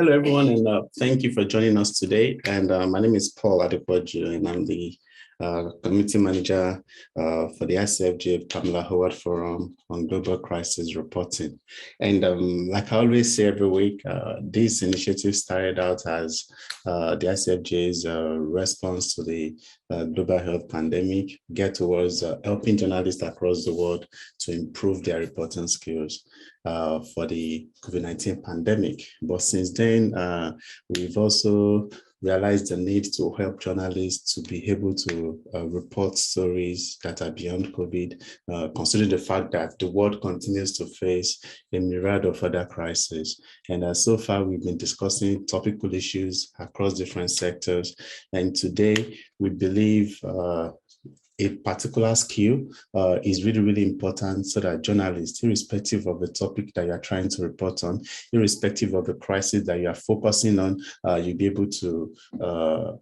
Hello, everyone, and thank you for joining us today. And my name is Paul Adepoju, and I'm the Community Manager for the ICFJ Pamela Howard Forum on Global Crisis Reporting. And like I always say every week, this initiative started out as the ICFJ's response to the global health pandemic, get towards helping journalists across the world to improve their reporting skills for the COVID-19 pandemic. But since then, we've also realized the need to help journalists to be able to report stories that are beyond COVID, considering the fact that the world continues to face a myriad of other crises. And so far, we've been discussing topical issues across different sectors. And today, we believe a particular skill is really, really important so that journalists, irrespective of the topic that you're trying to report on, irrespective of the crisis that you are focusing on, you'll be able to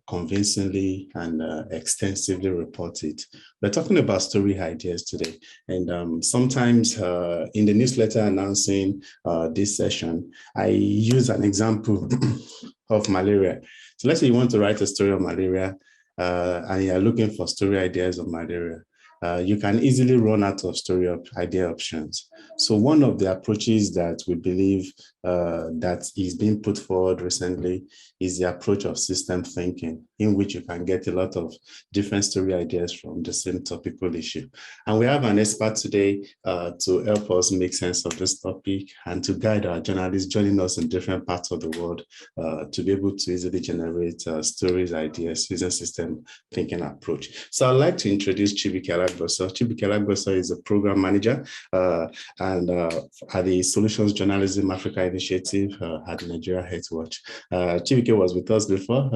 convincingly and extensively report it. We're talking about story ideas today. And sometimes in the newsletter announcing this session, I use an example of malaria. So let's say you want to write a story of malaria, and you're looking for story ideas of malaria, you can easily run out of story idea options. So one of the approaches that we believe that is being put forward recently is the approach of system thinking, in which you can get a lot of different story ideas from the same topical issue. And we have an expert today to help us make sense of this topic and to guide our journalists joining us in different parts of the world to be able to easily generate stories, ideas, using system thinking approach. So I'd like to introduce Chibuike Alagboso. Chibuike Alagboso is a program manager and at the Solutions Journalism Africa Initiative at Nigeria Health Watch. Chibuike was with us before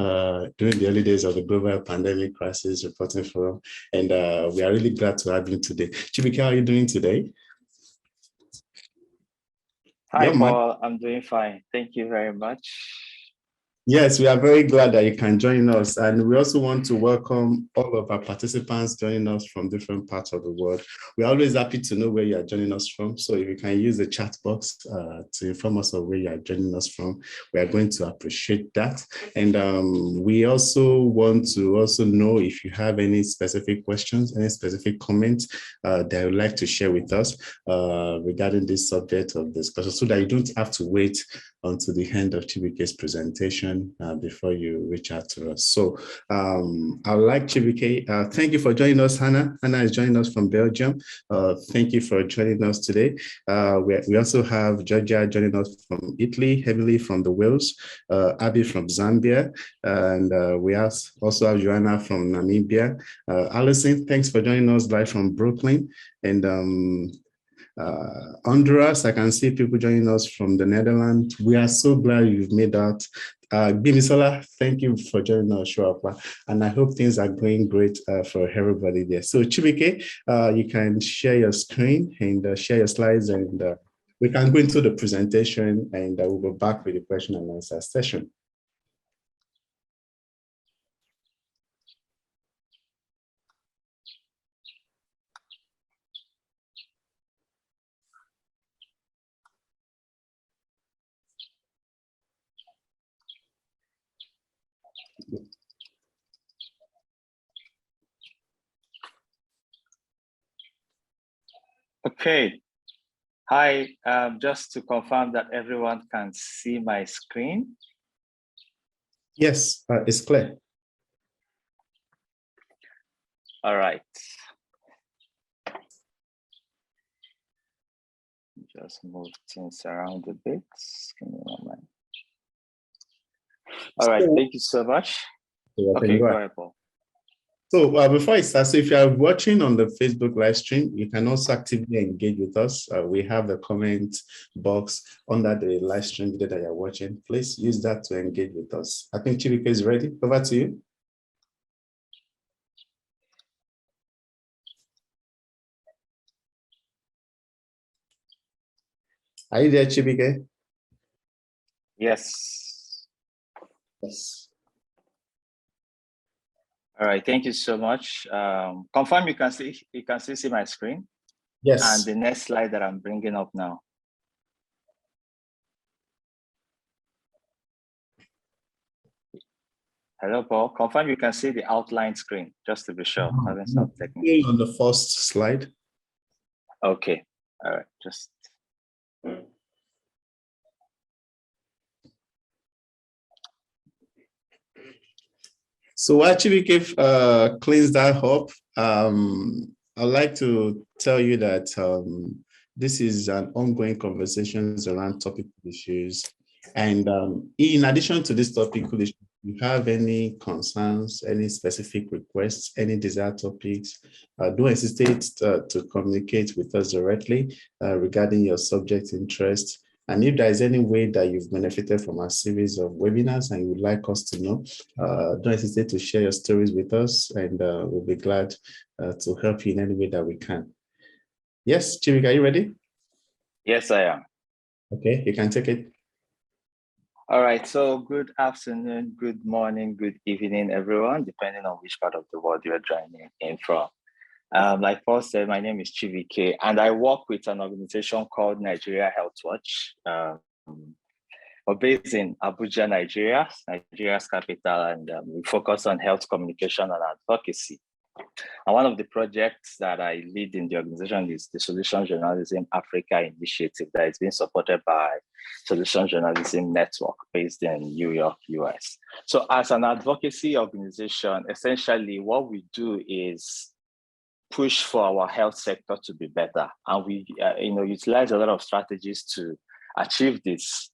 during the early days of the Global Pandemic Crisis Reporting Forum, and we are really glad to have you today. Chibuike, how are you doing today? Hi, Paul. I'm doing fine. Thank you very much. Yes, we are very glad that you can join us. And we also want to welcome all of our participants joining us from different parts of the world. We're always happy to know where you are joining us from. So if you can use the chat box to inform us of where you are joining us from, we are going to appreciate that. And we also want to also know if you have any specific questions, any specific comments that you'd like to share with us regarding this subject of discussion, so that you don't have to wait until the end of Chibuike's presentation before you reach out to us. So I would like Chibuike, thank you for joining us, Hannah. Hannah is joining us from Belgium. Thank you for joining us today. We also have Georgia joining us from Italy, Emily from the Wales, Abby from Zambia, and we also have Joanna from Namibia. Alison, thanks for joining us live from Brooklyn. And Honduras, I can see people joining us from the Netherlands. We are so glad you've made that. Bimisola, thank you for joining us, Shuapa, and I hope things are going great for everybody there. So Chibuike, you can share your screen and share your slides, and we can go into the presentation, and we'll go back with the question and answer session. Okay. Hi, just to confirm that everyone can see my screen. Yes, it's clear. All right. Just move things around a bit. Give me one minute. All right, thank you so much. Okay, go ahead, Paul. So before I start, so if you are watching on the Facebook live stream, you can also actively engage with us. We have the comment box under the live stream video that you're watching. Please use that to engage with us. I think Chibuike is ready. Over to you. Are you there, Chibuike? Yes. Yes. All right, thank you so much. Confirm you can still see my screen. Yes. And the next slide that I'm bringing up now. Hello, Paul. Confirm you can see the outline screen, just to be sure. Having some technical. On the first slide. Okay. All right. Just. So while Chibuike cleans that up, I'd like to tell you that this is an ongoing conversations around topical issues. And in addition to this topical issue, if you have any concerns, any specific requests, any desired topics, don't hesitate to communicate with us directly regarding your subject interest. And if there is any way that you've benefited from our series of webinars and you would like us to know, don't hesitate to share your stories with us, and we'll be glad to help you in any way that we can. Yes, Chibuike, are you ready? Yes, I am. Okay, you can take it. All right. So good afternoon, good morning, good evening, everyone, depending on which part of the world you're joining in from. Like Paul said, my name is Chibuike, and I work with an organization called Nigeria Health Watch. We're based in Abuja, Nigeria, Nigeria's capital, and we focus on health communication and advocacy. And one of the projects that I lead in the organization is the Solution Journalism Africa initiative that is being supported by Solution Journalism Network based in New York, US. So as an advocacy organization, essentially what we do is push for our health sector to be better. And we utilize a lot of strategies to achieve this.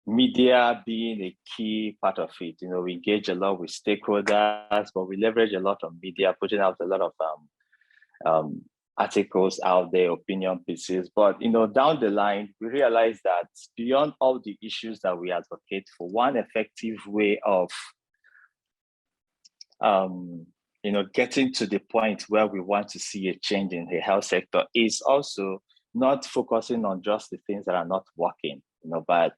Media being a key part of it. We engage a lot with stakeholders, but we leverage a lot of media, putting out a lot of articles out there, opinion pieces. But down the line, we realize that beyond all the issues that we advocate for, one effective way of getting to the point where we want to see a change in the health sector is also not focusing on just the things that are not working, but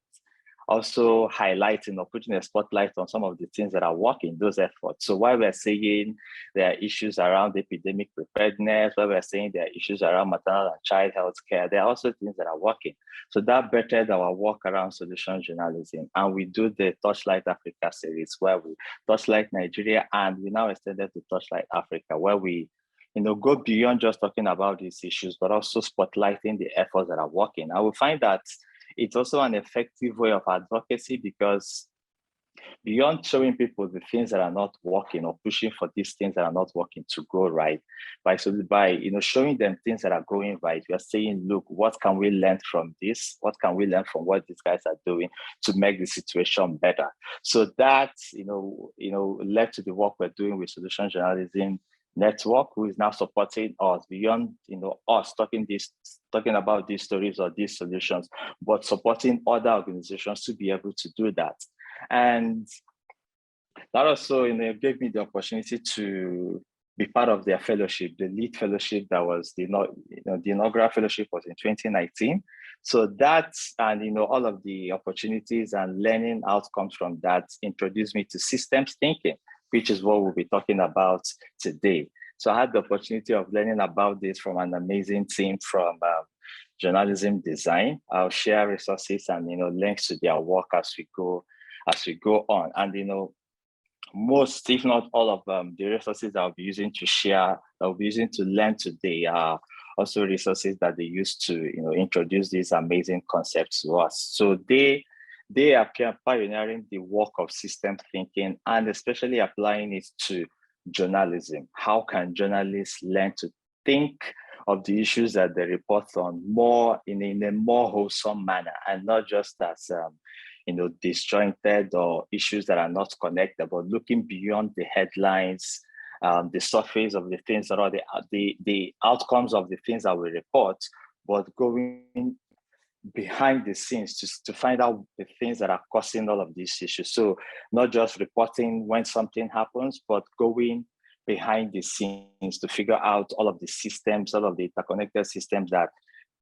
also highlighting or putting a spotlight on some of the things that are working, those efforts. So while we're saying there are issues around epidemic preparedness, while we're saying there are issues around maternal and child health care, there are also things that are working. So that bettered our work around solution journalism. And we do the Touchlight Africa series where we touchlight Nigeria, and we now extended to Touchlight Africa, where we go beyond just talking about these issues, but also spotlighting the efforts that are working. I will find that it's also an effective way of advocacy, because beyond showing people the things that are not working or pushing for these things that are not working to go right, by showing them things that are going right, we are saying, look, what can we learn from this? What can we learn from what these guys are doing to make the situation better? So that led to the work we're doing with Solution Journalism Network, who is now supporting us beyond us talking about these stories or these solutions, but supporting other organizations to be able to do that. And that also gave me the opportunity to be part of their fellowship, the lead fellowship that was the inaugural fellowship was in 2019. So that, and all of the opportunities and learning outcomes from that introduced me to systems thinking, which is what we'll be talking about today. So I had the opportunity of learning about this from an amazing team from journalism design. I'll share resources and links to their work as we go on. And most, if not all of the resources I'll be using to share, I'll be using to learn today are also resources that they use to introduce these amazing concepts to us. So they are pioneering the work of system thinking, and especially applying it to journalism. How can journalists learn to think of the issues that they report on more in a more wholesome manner, and not just as disjointed or issues that are not connected, but looking beyond the headlines, the surface of the things that are the outcomes of the things that we report, but going behind the scenes to find out the things that are causing all of these issues. So not just reporting when something happens, but going behind the scenes to figure out all of the systems, all of the interconnected systems that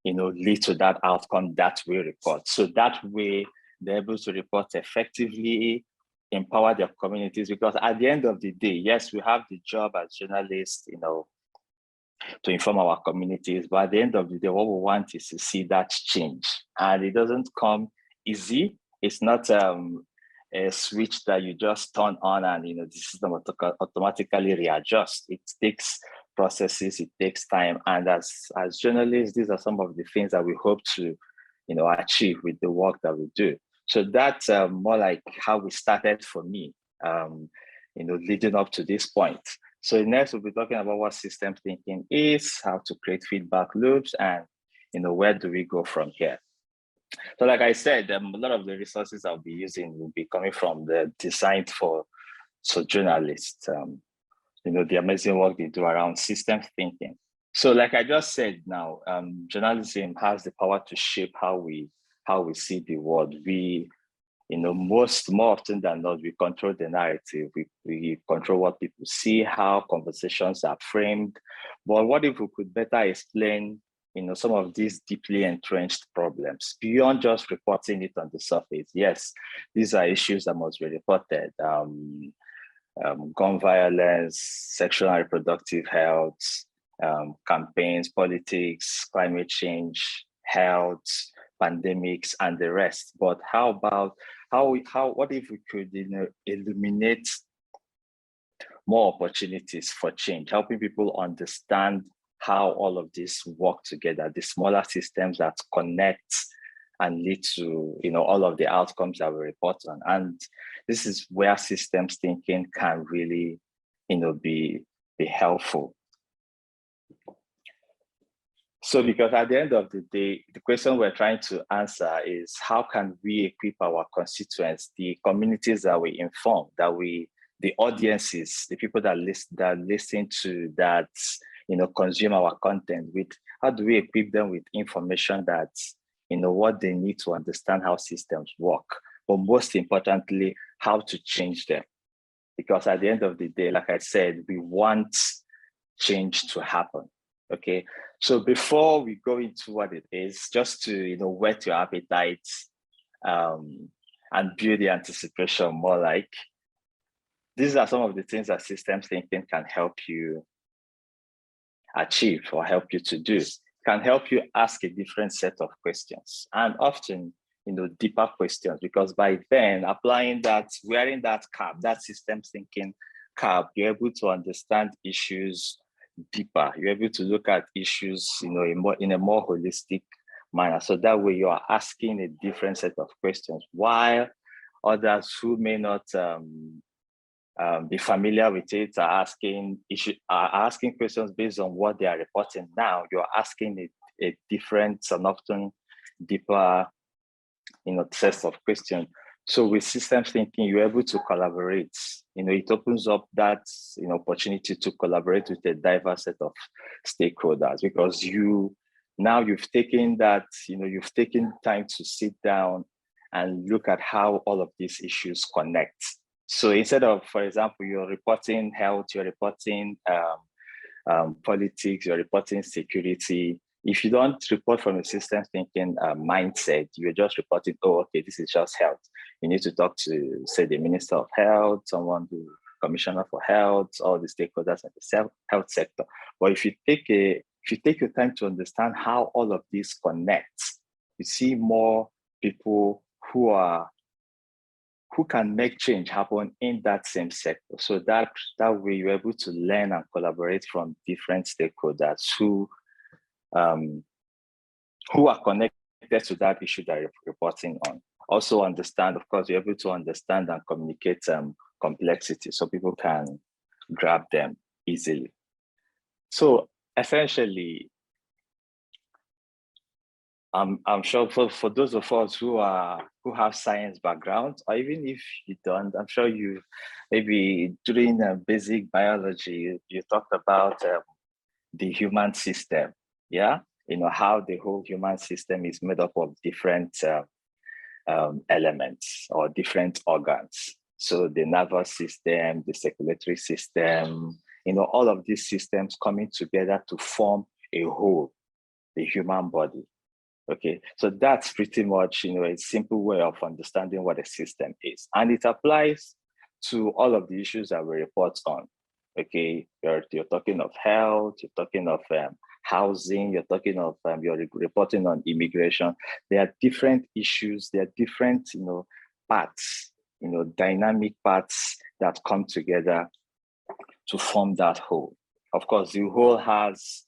lead to that outcome that we report. So that way they're able to report effectively, empower their communities, because at the end of the day, yes, we have the job as journalists, to inform our communities, but at the end of the day, what we want is to see that change. And it doesn't come easy. It's not a switch that you just turn on and the system automatically readjusts. It takes processes, it takes time. And as journalists, these are some of the things that we hope to achieve with the work that we do. So that's more like how we started for me, leading up to this point. So next we'll be talking about what systems thinking is, how to create feedback loops, and where do we go from here. So like I said, a lot of the resources I'll be using will be coming from the Designed for journalists, the amazing work they do around systems thinking. So like I just said now, journalism has the power to shape how we see the world. We, more often than not, we control the narrative. We control what people see, how conversations are framed. But what if we could better explain some of these deeply entrenched problems beyond just reporting it on the surface? Yes, these are issues that must be reported. Gun violence, sexual and reproductive health, campaigns, politics, climate change, health, pandemics, and the rest. But how about what if we could illuminate more opportunities for change, helping people understand how all of this work together, the smaller systems that connect and lead to all of the outcomes that we report on. And this is where systems thinking can really be helpful. So because at the end of the day, the question we're trying to answer is how can we equip our constituents, the communities that we inform, the audiences, the people that listen to, that consume our content with, how do we equip them with information that what they need to understand how systems work, but most importantly, how to change them? Because at the end of the day, like I said, we want change to happen. Okay, so before we go into what it is, just to whet your appetite and build the anticipation more, like these are some of the things that systems thinking can help you achieve or help you to do. Can help you ask a different set of questions, and often deeper questions, because by then applying that, wearing that cap, that systems thinking cap, you're able to understand issues deeper. You're able to look at issues in a more holistic manner. So that way you are asking a different set of questions, while others who may not be familiar with it are asking questions based on what they are reporting now. You're asking a different and often deeper set of questions. So with systems thinking, you're able to collaborate. It opens up that opportunity to collaborate with a diverse set of stakeholders, because you've taken that, you've taken time to sit down and look at how all of these issues connect. So instead of, for example, you're reporting health, you're reporting politics, you're reporting security. If you don't report from a systems thinking mindset, you're just reporting, oh, okay, this is just health. You need to talk to, say, the Minister of Health, someone who, Commissioner for Health, all the stakeholders in the health sector. But if you take your time to understand how all of this connects, you see more people who can make change happen in that same sector. So that way you're able to learn and collaborate from different stakeholders who are connected to that issue that you're reporting on. Also understand, of course, you're able to understand and communicate complexity so people can grab them easily. So essentially, I'm sure for those of us who have science backgrounds, or even if you don't, I'm sure you maybe during basic biology, you talked about the human system, yeah? How the whole human system is made up of different elements or different organs. So the nervous system, the circulatory system, all of these systems coming together to form a whole, the human body. Okay, so that's pretty much, a simple way of understanding what a system is. And it applies to all of the issues that we report on. Okay, you're talking of health, you're talking of housing, you're talking of, you're reporting on immigration. There are different issues, there are different, parts dynamic parts that come together to form that whole. Of course, the whole has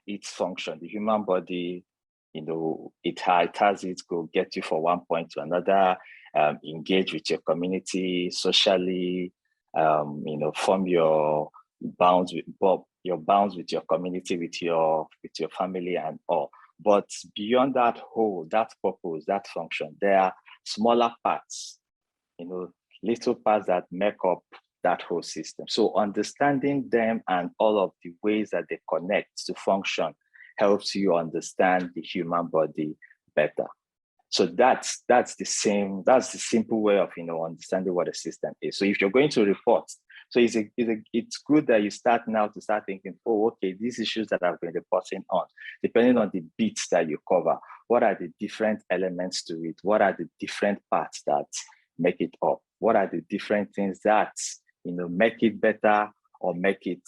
its function. The human body, it has its go get you from one point to another, engage with your community socially, form your bounds with your community, with your family and all. But beyond that whole, that purpose, that function, there are smaller parts, little parts that make up that whole system. So understanding them and all of the ways that they connect to function helps you understand the human body better. So that's the simple way of understanding what a system is. So if you're going to report, so it's good that you start thinking, oh, okay, these issues that I've been reporting on, depending on the bits that you cover, what are the different elements to it? What are the different parts that make it up? What are the different things that make it better or make it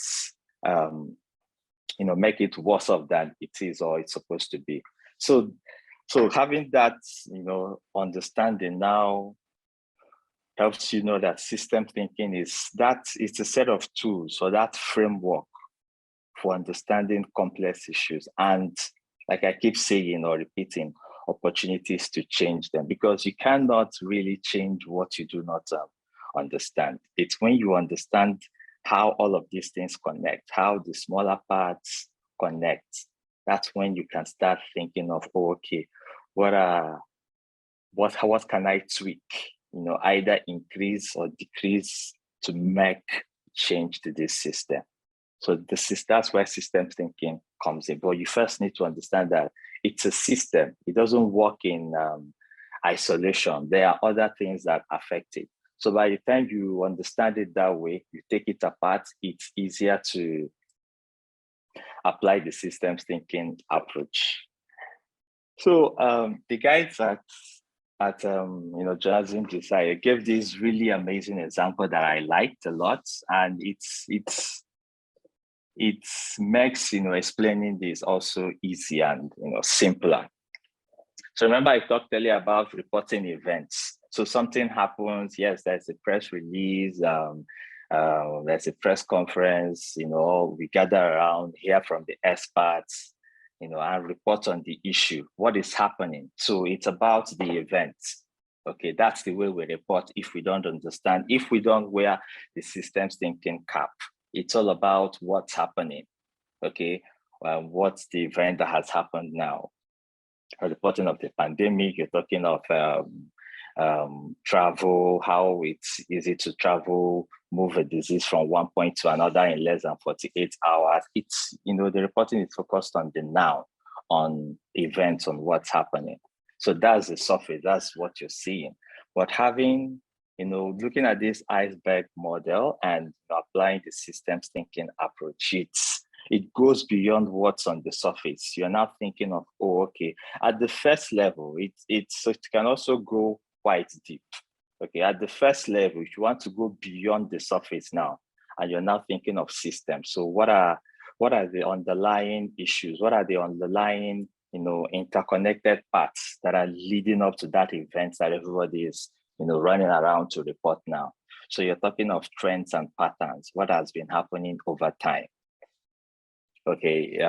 make it worse off than it is or it's supposed to be? So having that understanding now helps you know that system thinking it's a set of tools or that framework for understanding complex issues, and like I keep saying or repeating, opportunities to change them, because you cannot really change what you do not understand. It's when you understand how all of these things connect, how the smaller parts connect, that's when you can start thinking of, oh, okay, what can I tweak, either increase or decrease to make change to this system. So that's where system thinking comes in. But you first need to understand that it's a system. It doesn't work in isolation. There are other things that affect it. So by the time you understand it that way, you take it apart, it's easier to apply the systems thinking approach. So the guys at Journalism Desire gave this really amazing example that I liked a lot, and it makes explaining this also easy and simpler. So remember, I talked earlier about reporting events. So something happens, yes, there's a press release, there's a press conference, we gather around, hear from the experts, and report on the issue, what is happening. So it's about the event. Okay, that's the way we report if we don't understand, if we don't wear the systems thinking cap. It's all about what's happening. Okay, what's the event that has happened now? A reporting of the pandemic, you're talking of travel, how it's easy to travel, move a disease from one point to another in less than 48 hours. It's, the reporting is focused on the now, on events, on what's happening. So that's the surface, that's what you're seeing. But having, looking at this iceberg model and applying the systems thinking approach, it goes beyond what's on the surface. You're now thinking of, oh, okay, at the first level, it can also go quite deep. Okay, at the first level, if you want to go beyond the surface now, and you're now thinking of systems. So what are the underlying issues? What are the underlying, interconnected parts that are leading up to that event that everybody is, running around to report now? So you're talking of trends and patterns. What has been happening over time? Okay,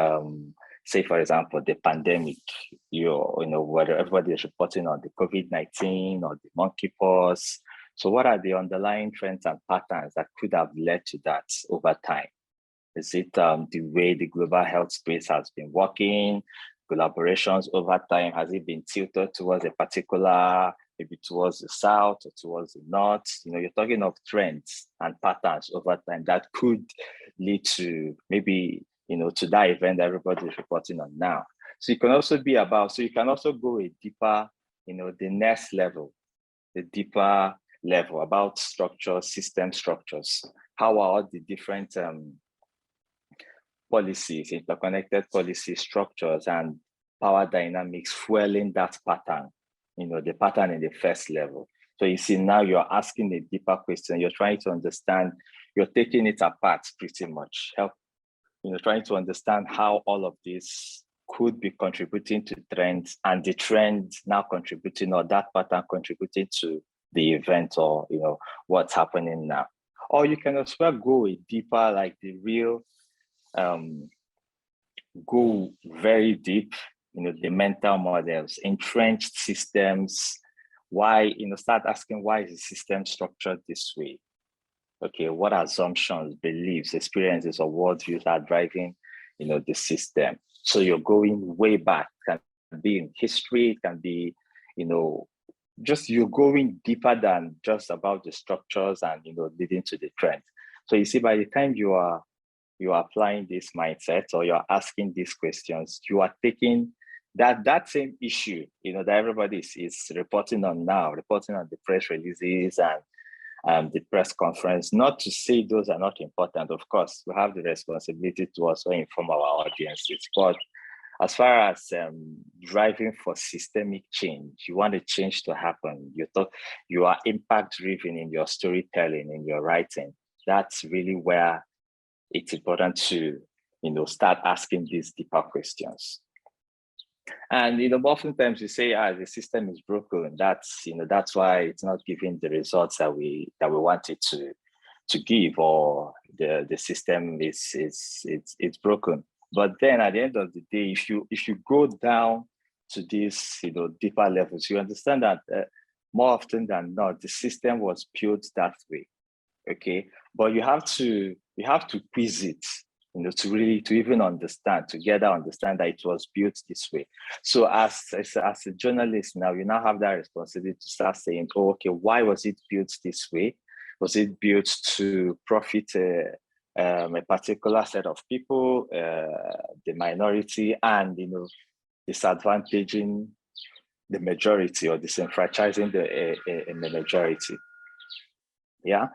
say for example, the pandemic, whether everybody is reporting on the COVID-19 or the monkeypox. So what are the underlying trends and patterns that could have led to that over time? Is it the way the global health space has been working, collaborations over time? Has it been tilted towards a particular, maybe towards the south or towards the north? You're talking of trends and patterns over time that could lead to maybe, to that event that everybody is reporting on now. So you can also go a deeper, the next level, the deeper level about structures, system structures. How are all the different policies, interconnected policy structures and power dynamics fueling that pattern, the pattern in the first level. So you see, now you're asking a deeper question. You're trying to understand, you're taking it apart pretty much, trying to understand how all of this could be contributing to trends, and the trend now contributing, or that pattern contributing to the event or what's happening now. Or you can as well go deeper, like the real go very deep, the mental models, entrenched systems, why, start asking why is the system structured this way? Okay, what assumptions, beliefs, experiences, or worldviews are driving, the system? So you're going way back. It can be in history, it can be, just you're going deeper than just about the structures and, leading to the trend. So you see, by the time you are applying this mindset or you're asking these questions, you are taking that same issue, that everybody is reporting on now, reporting on the press releases and the press conference. Not to say those are not important. Of course, we have the responsibility to also inform our audiences. But as far as driving for systemic change, you want a change to happen. You are impact driven in your storytelling, in your writing. That's really where it's important to, start asking these deeper questions. And oftentimes we say, the system is broken. That's why it's not giving the results that we want it to give, or the system it's broken. But then at the end of the day, if you go down to these deeper levels, you understand that more often than not, the system was built that way. Okay, but you have to quiz it, to even understand, together understand that it was built this way. So as a journalist now, you now have that responsibility to start saying, oh, okay, why was it built this way? Was it built to profit a particular set of people, the minority, and disadvantaging the majority or disenfranchising the majority? Yeah.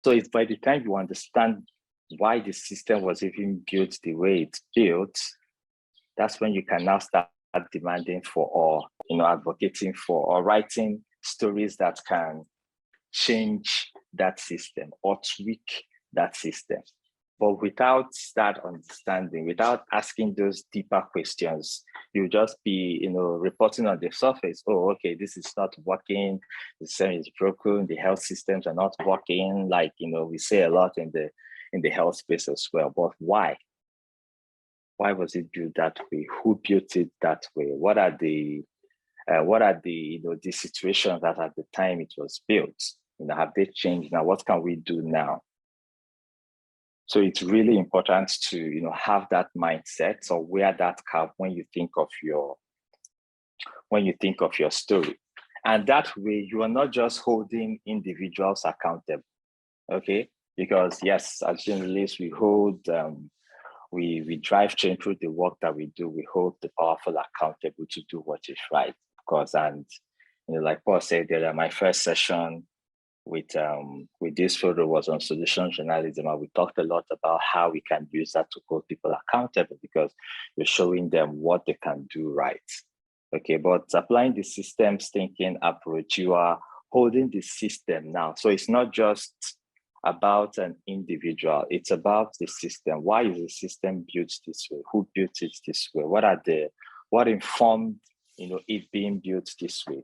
So it's by the time you understand why the system was even built the way it's built, that's when you can now start demanding for, or advocating for, or writing stories that can change that system or tweak that system. But without that understanding, without asking those deeper questions, you just be, reporting on the surface. Oh, okay, this is not working. The system is broken. The health systems are not working. Like, we say a lot in the health space as well. But why? Why was it built that way? Who built it that way? What are the the situations that at the time it was built? Have they changed now? What can we do now? So it's really important to have that mindset, or wear that cap when you think of your story. And that way you are not just holding individuals accountable. Okay, because yes, as journalists, we hold we drive change through the work that we do. We hold the powerful accountable to do what is right, of course. And like Paul said earlier, my first session with this photo was on solution journalism, and we talked a lot about how we can use that to hold people accountable, because we're showing them what they can do right. Okay, but applying the systems thinking approach, you are holding the system now. So it's not just about an individual, it's about the system. Why is the system built this way? Who built it this way? What informed it being built this way?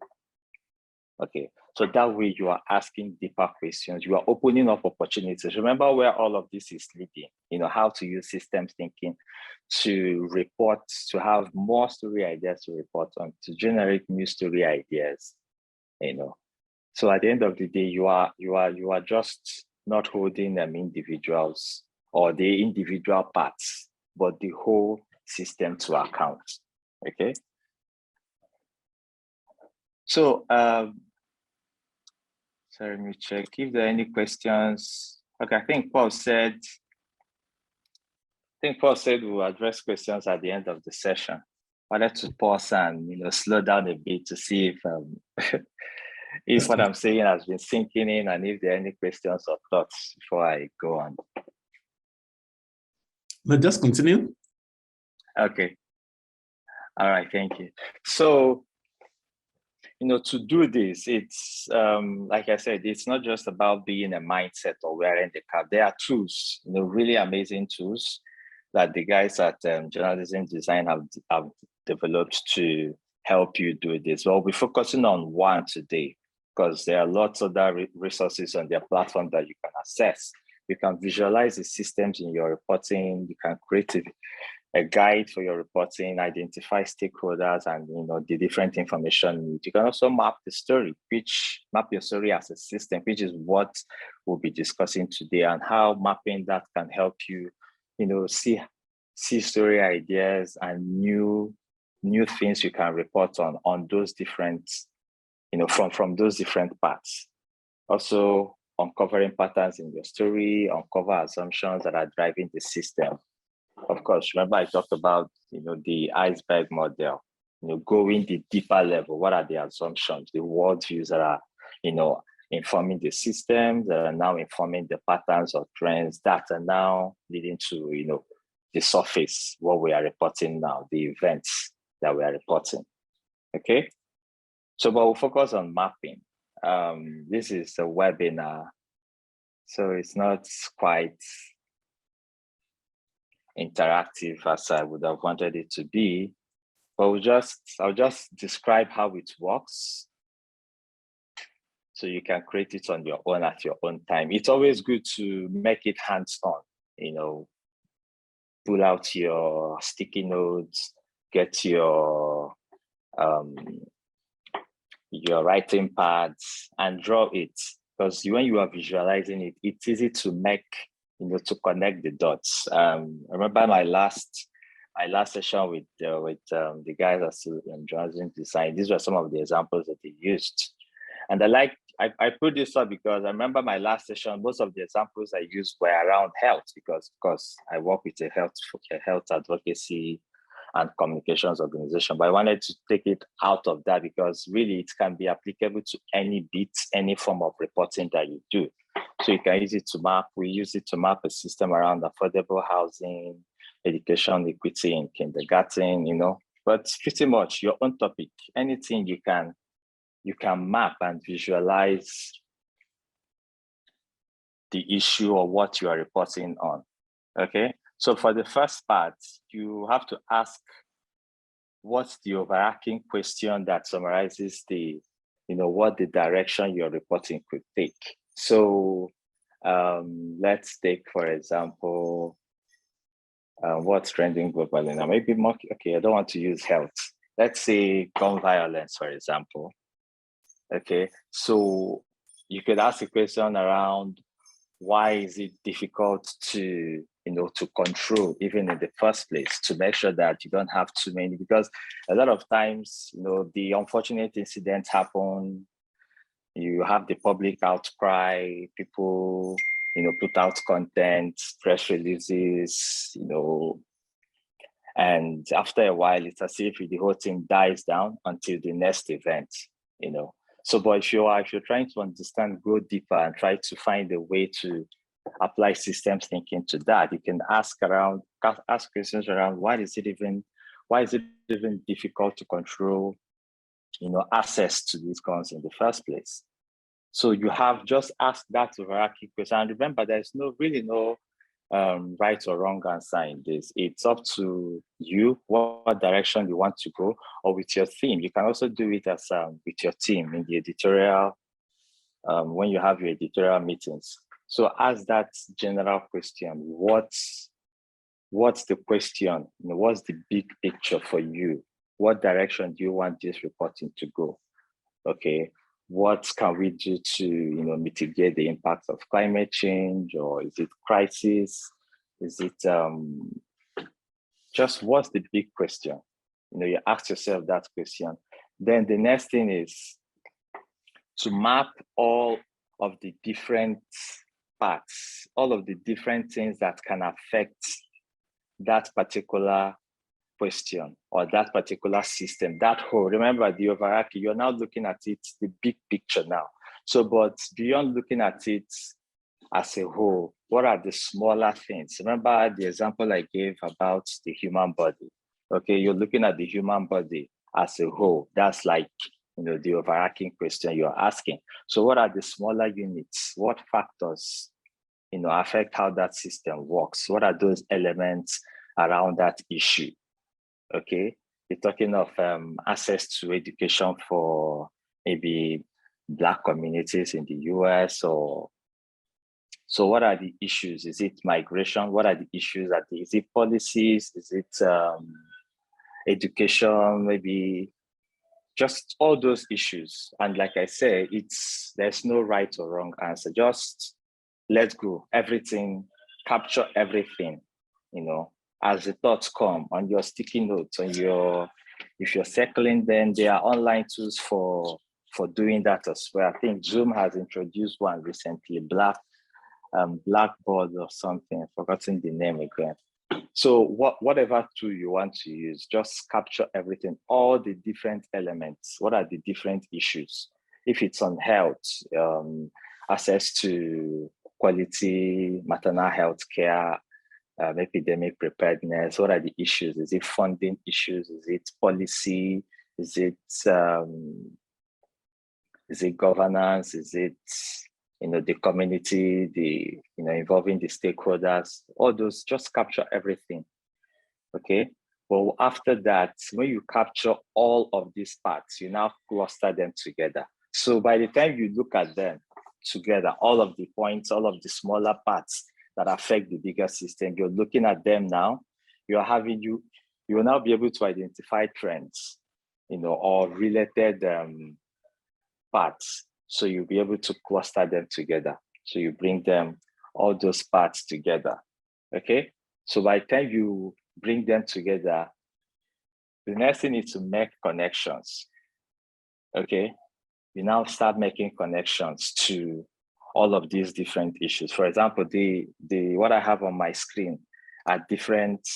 Okay, so that way you are asking deeper questions. You are opening up opportunities. Remember where all of this is leading, how to use systems thinking to report, to have more story ideas to report on, to generate new story ideas, So at the end of the day, you are just not holding them individuals or the individual parts, but the whole system to account, okay? So, so let me check if there are any questions. Okay, I think Paul said we'll address questions at the end of the session. I wanted to pause and slow down a bit to see if if what I'm saying has been sinking in, and if there are any questions or thoughts before I go on. No, just continue. Okay. All right, thank you. So, to do this, it's like I said, it's not just about being a mindset or wearing the cap. There are tools, really amazing tools that the guys at Journalism Design have developed to help you do this. Well, we'll be focusing on one today. because there are lots of other resources on their platform that you can access. You can visualize the systems in your reporting. You can create a guide for your reporting, identify stakeholders and the different information. You can also map the story, map your story as a system, which is what we'll be discussing today, and how mapping that can help you, see story ideas and new things you can report on those different, from those different parts. Also, uncovering patterns in your story, uncover assumptions that are driving the system. Of course, remember I talked about, the iceberg model, going the deeper level. What are the assumptions, the worldviews that are, informing the systems, that are now informing the patterns or trends that are now leading to, the surface, what we are reporting now, the events that we are reporting, okay? So, but we'll focus on mapping. This is a webinar, so it's not quite interactive as I would have wanted it to be, but I'll just describe how it works so you can create it on your own at your own time. It's always good to make it hands-on, pull out your sticky notes, get your writing pads and draw it, because when you are visualizing it, it's easy to make, to connect the dots. I remember my last session with the guys at Johnson Design. These were some of the examples that they used, and I put this up because I remember my last session. Most of the examples I used were around health, because of course I work with a health advocacy and communications organization, but I wanted to take it out of that because really it can be applicable to any bits, any form of reporting that you do. So you can use it to map. We use it to map a system around affordable housing, education equity in kindergarten, but pretty much your own topic, anything you can map and visualize the issue or what you are reporting on, okay? So for the first part, you have to ask what's the overarching question that summarizes what the direction your reporting could take. So let's take, for example, what's trending globally now. Maybe more, okay, I don't want to use health. Let's say gun violence, for example. Okay, so you could ask a question around why is it difficult to control even in the first place, to make sure that you don't have too many, because a lot of times, the unfortunate incidents happen, you have the public outcry, people, put out content, press releases, and after a while, it's as if the whole thing dies down until the next event, So, but if you're trying to understand, go deeper and try to find a way to apply systems thinking to that, you can ask questions around why is it even difficult to control, access to these guns in the first place. So you have just asked that overarching question. And remember, there's really no right or wrong answer in this. It's up to you what direction you want to go, or with your team. You can also do it as with your team in the editorial, when you have your editorial meetings. So ask that general question. What's the question? What's the big picture for you? What direction do you want this reporting to go? Okay. What can we do to mitigate the impact of climate change, or is it crisis? Is it just what's the big question? You ask yourself that question. Then the next thing is to map all of the different parts, all of the different things that can affect that particular question or that particular system, that whole. Remember the overarching, you're now looking at it, the big picture now. So, but beyond looking at it as a whole, what are the smaller things? Remember the example I gave about the human body. Okay, you're looking at the human body as a whole. That's like, the overarching question you're asking. So what are the smaller units? What factors, affect how that system works? What are those elements around that issue? Okay, you're talking of access to education for maybe Black communities in the US, or so what are the issues? Is it migration? What are the issues? Is it policies? Is it education? Maybe just all those issues. And like I say, there's no right or wrong answer. Just let's go. Everything, capture everything, as the thoughts come on your sticky notes, if you're circling them, there are online tools for doing that as well. I think Zoom has introduced one recently, Blackboard or something, I've forgotten the name again. So whatever tool you want to use, just capture everything, all the different elements. What are the different issues? If it's on health, access to quality maternal health care, epidemic preparedness, what are the issues? Is it funding issues? Is it policy? Is it governance? Is it the community, involving the stakeholders? All those, just capture everything. Okay. Well, after that, when you capture all of these parts, you now cluster them together. So by the time you look at them together, all of the points, all of the smaller parts that affect the bigger system, you're looking at them now. You will now be able to identify trends, or related parts. So you'll be able to cluster them together. So you bring all those parts together. Okay. So by the time you bring them together, the next thing is to make connections. Okay. You now start making connections to all of these different issues. For example, what I have on my screen are different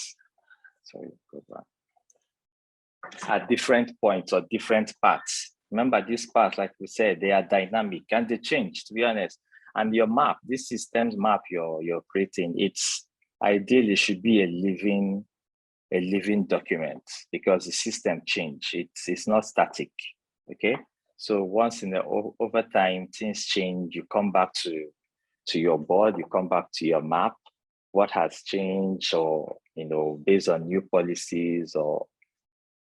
points or different parts. Remember, these parts, like we said, they are dynamic and they change, to be honest. And your map, this system's map you're creating, it's ideally should be a living document, because the system change. It's not static. Okay. So once over time, things change, you come back to your board, you come back to your map, what has changed, or, based on new policies, or,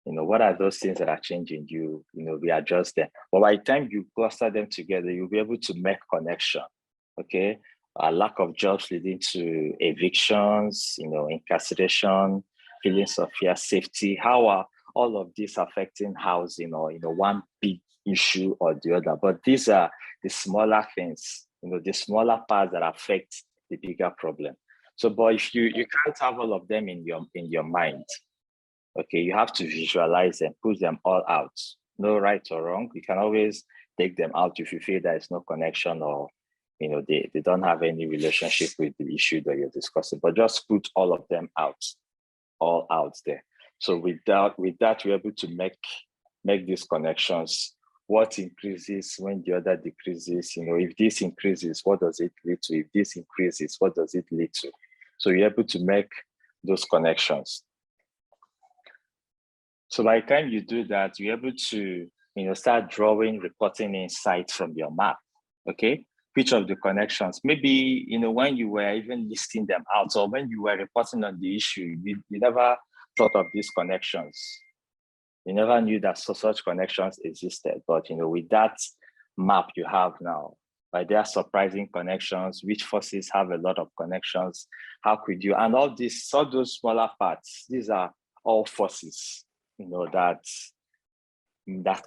what are those things that are changing? We adjust them. But by the time you cluster them together, you'll be able to make connection. Okay. A lack of jobs leading to evictions, incarceration, feelings of fear, safety. How are all of this affecting housing, or, one big issue or the other? But these are the smaller things, the smaller parts that affect the bigger problem. So, but if you can't have all of them in your mind, okay, you have to visualize them, put them all out. No right or wrong. You can always take them out if you feel there is no connection, or they don't have any relationship with the issue that you're discussing. But just put all of them out, all out there. So with that, you're able to make these connections. What increases when the other decreases? If this increases, what does it lead to? If this increases, what does it lead to? So you're able to make those connections. So by the time you do that, you're able to, start drawing reporting insights from your map. Okay. Which of the connections, maybe, when you were even listing them out, or when you were reporting on the issue, you never thought of these connections. You never knew that such connections existed. But, with that map you have now, there are surprising connections, which forces have a lot of connections. How could you, and all those smaller parts, these are all forces, that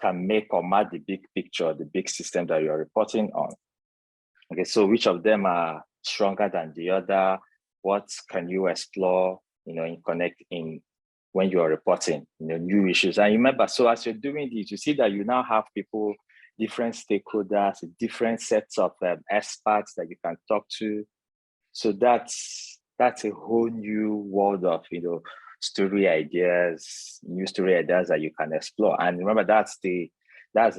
can make or match the big picture, the big system that you're reporting on. Okay, so which of them are stronger than the other? What can you explore, when you are reporting, new issues? And remember, so as you're doing this, you see that you now have people, different stakeholders, different sets of experts that you can talk to. So that's a whole new world of, new story ideas that you can explore. And remember, that's the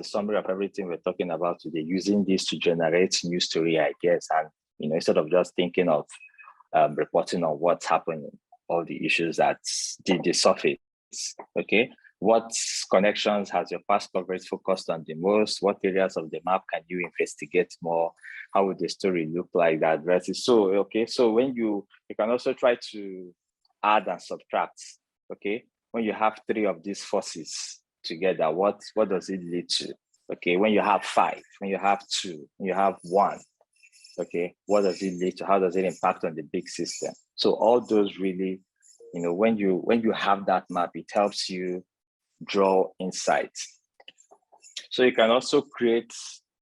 summary of everything we're talking about today, using this to generate new story ideas. And, instead of just thinking of reporting on what's happening, all the issues that the surface. Okay. What connections has your past coverage focused on the most? What areas of the map can you investigate more? How would the story look like that versus? So, okay. So when you can also try to add and subtract. Okay. When you have three of these forces together, what does it lead to? Okay, when you have 5, when you have 2, when you have 1, okay, what does it lead to? How does it impact on the big system? So all those really, when you have that map, it helps you draw insights. So you can also create,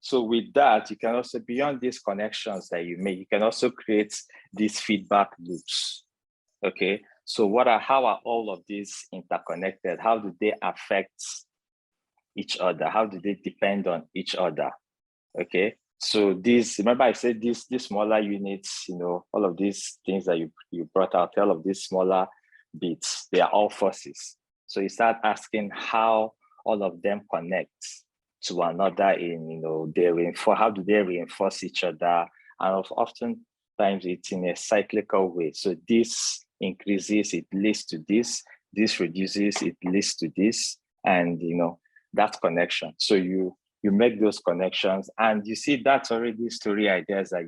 so with that, you can also, beyond these connections that you make, you can also create these feedback loops. Okay, so how are all of these interconnected? How do they affect each other? How do they depend on each other? Okay, so remember I said these smaller units, all of these things that you brought out, all of these smaller bits, they are all forces. So you start asking how all of them connect to another in, how do they reinforce each other? And often times it's in a cyclical way. So this increases, it leads to this reduces, it leads to this, and that connection. So you make those connections, and you see that's already story ideas that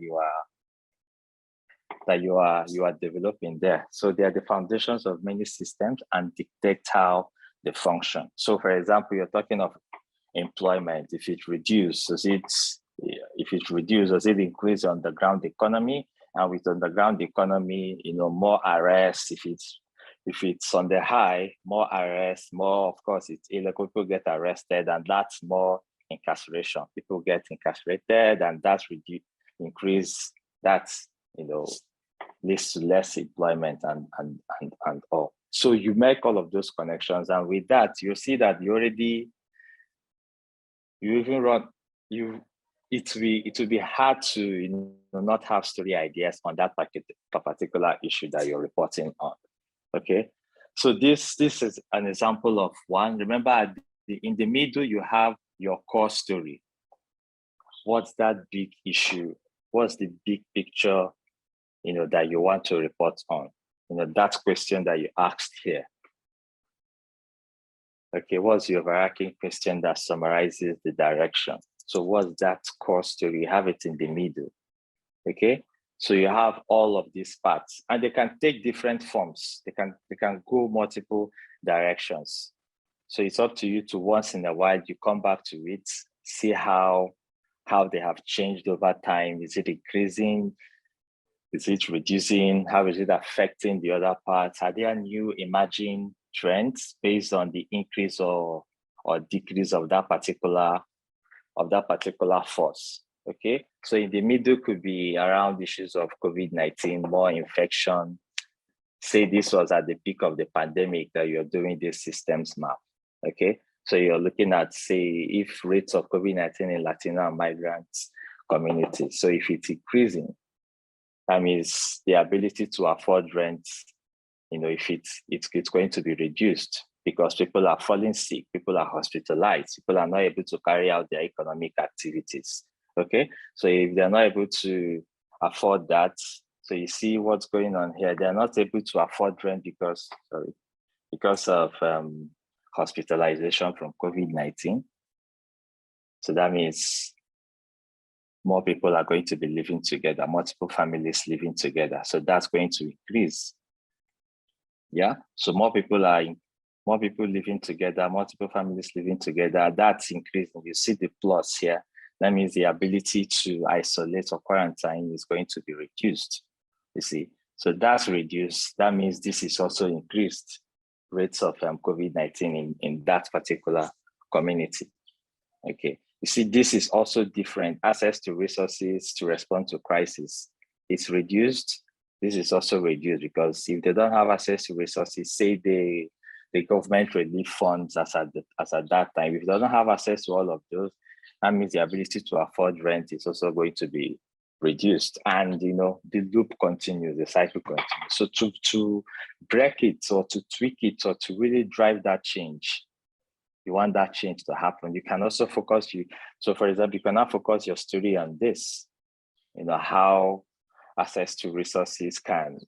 you are developing there. So they are the foundations of many systems and dictate how they function. So for example, you're talking of employment. If it reduces, does it increase on the ground economy? And with underground economy, more arrests. If it's on the high, more arrests, more, of course, it's illegal, people get arrested, and that's more incarceration. People get incarcerated, and that's increase, that's, leads to less employment and all. So you make all of those connections, and with that, you see that it will be hard to not have story ideas on that particular issue that you're reporting on. Okay, so this is an example of one. Remember, in the middle you have your core story. What's that big issue? What's the big picture that you want to report on? That question that you asked here. Okay, what's your overarching question that summarizes the direction? So what's that core story? You have it in the middle. Okay, so you have all of these parts, and they can take different forms. They can go multiple directions. So it's up to you to, once in a while, you come back to it, see how they have changed over time. Is it increasing? Is it reducing? How is it affecting the other parts? Are there new emerging trends based on the increase or decrease of that particular force? Okay, so in the middle could be around issues of COVID-19, more infection. Say this was at the peak of the pandemic that you're doing this systems map. Okay, so you're looking at, say, if rates of COVID-19 in Latino and migrant communities. So if it's increasing, that means the ability to afford rent, if it's going to be reduced because people are falling sick, people are hospitalized, people are not able to carry out their economic activities. Okay, so if they're not able to afford that, so you see what's going on here. They're not able to afford rent because of hospitalization from COVID-19. So that means more people are going to be living together, multiple families living together. So that's going to increase. Yeah, so more people living together, multiple families living together, that's increasing. You see the plus here. That means the ability to isolate or quarantine is going to be reduced, you see. So that's reduced. That means this is also increased rates of COVID-19 in that particular community. Okay, you see, this is also different. Access to resources to respond to crisis, it's reduced. This is also reduced because if they don't have access to resources, say the government relief funds as at that time, if they don't have access to all of those, that means the ability to afford rent is also going to be reduced. And the loop continues, the cycle continues. So to break it or to tweak it or to really drive that change, you want that change to happen, you can also focus so for example, you can now focus your story on this, how access to resources can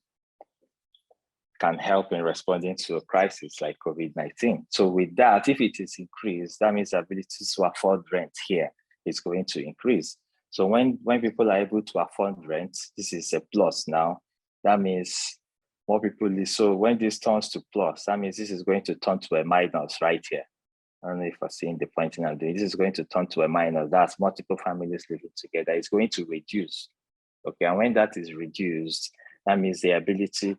help in responding to a crisis like COVID-19. So with that, if it is increased, that means the ability to afford rent here is going to increase. So when people are able to afford rent, this is a plus now. That means more people live. So when this turns to plus, that means this is going to turn to a minus right here. I don't know if you're seeing the pointing I'm doing. This is going to turn to a minus. That's multiple families living together. It's going to reduce. Okay, and when that is reduced, that means the ability,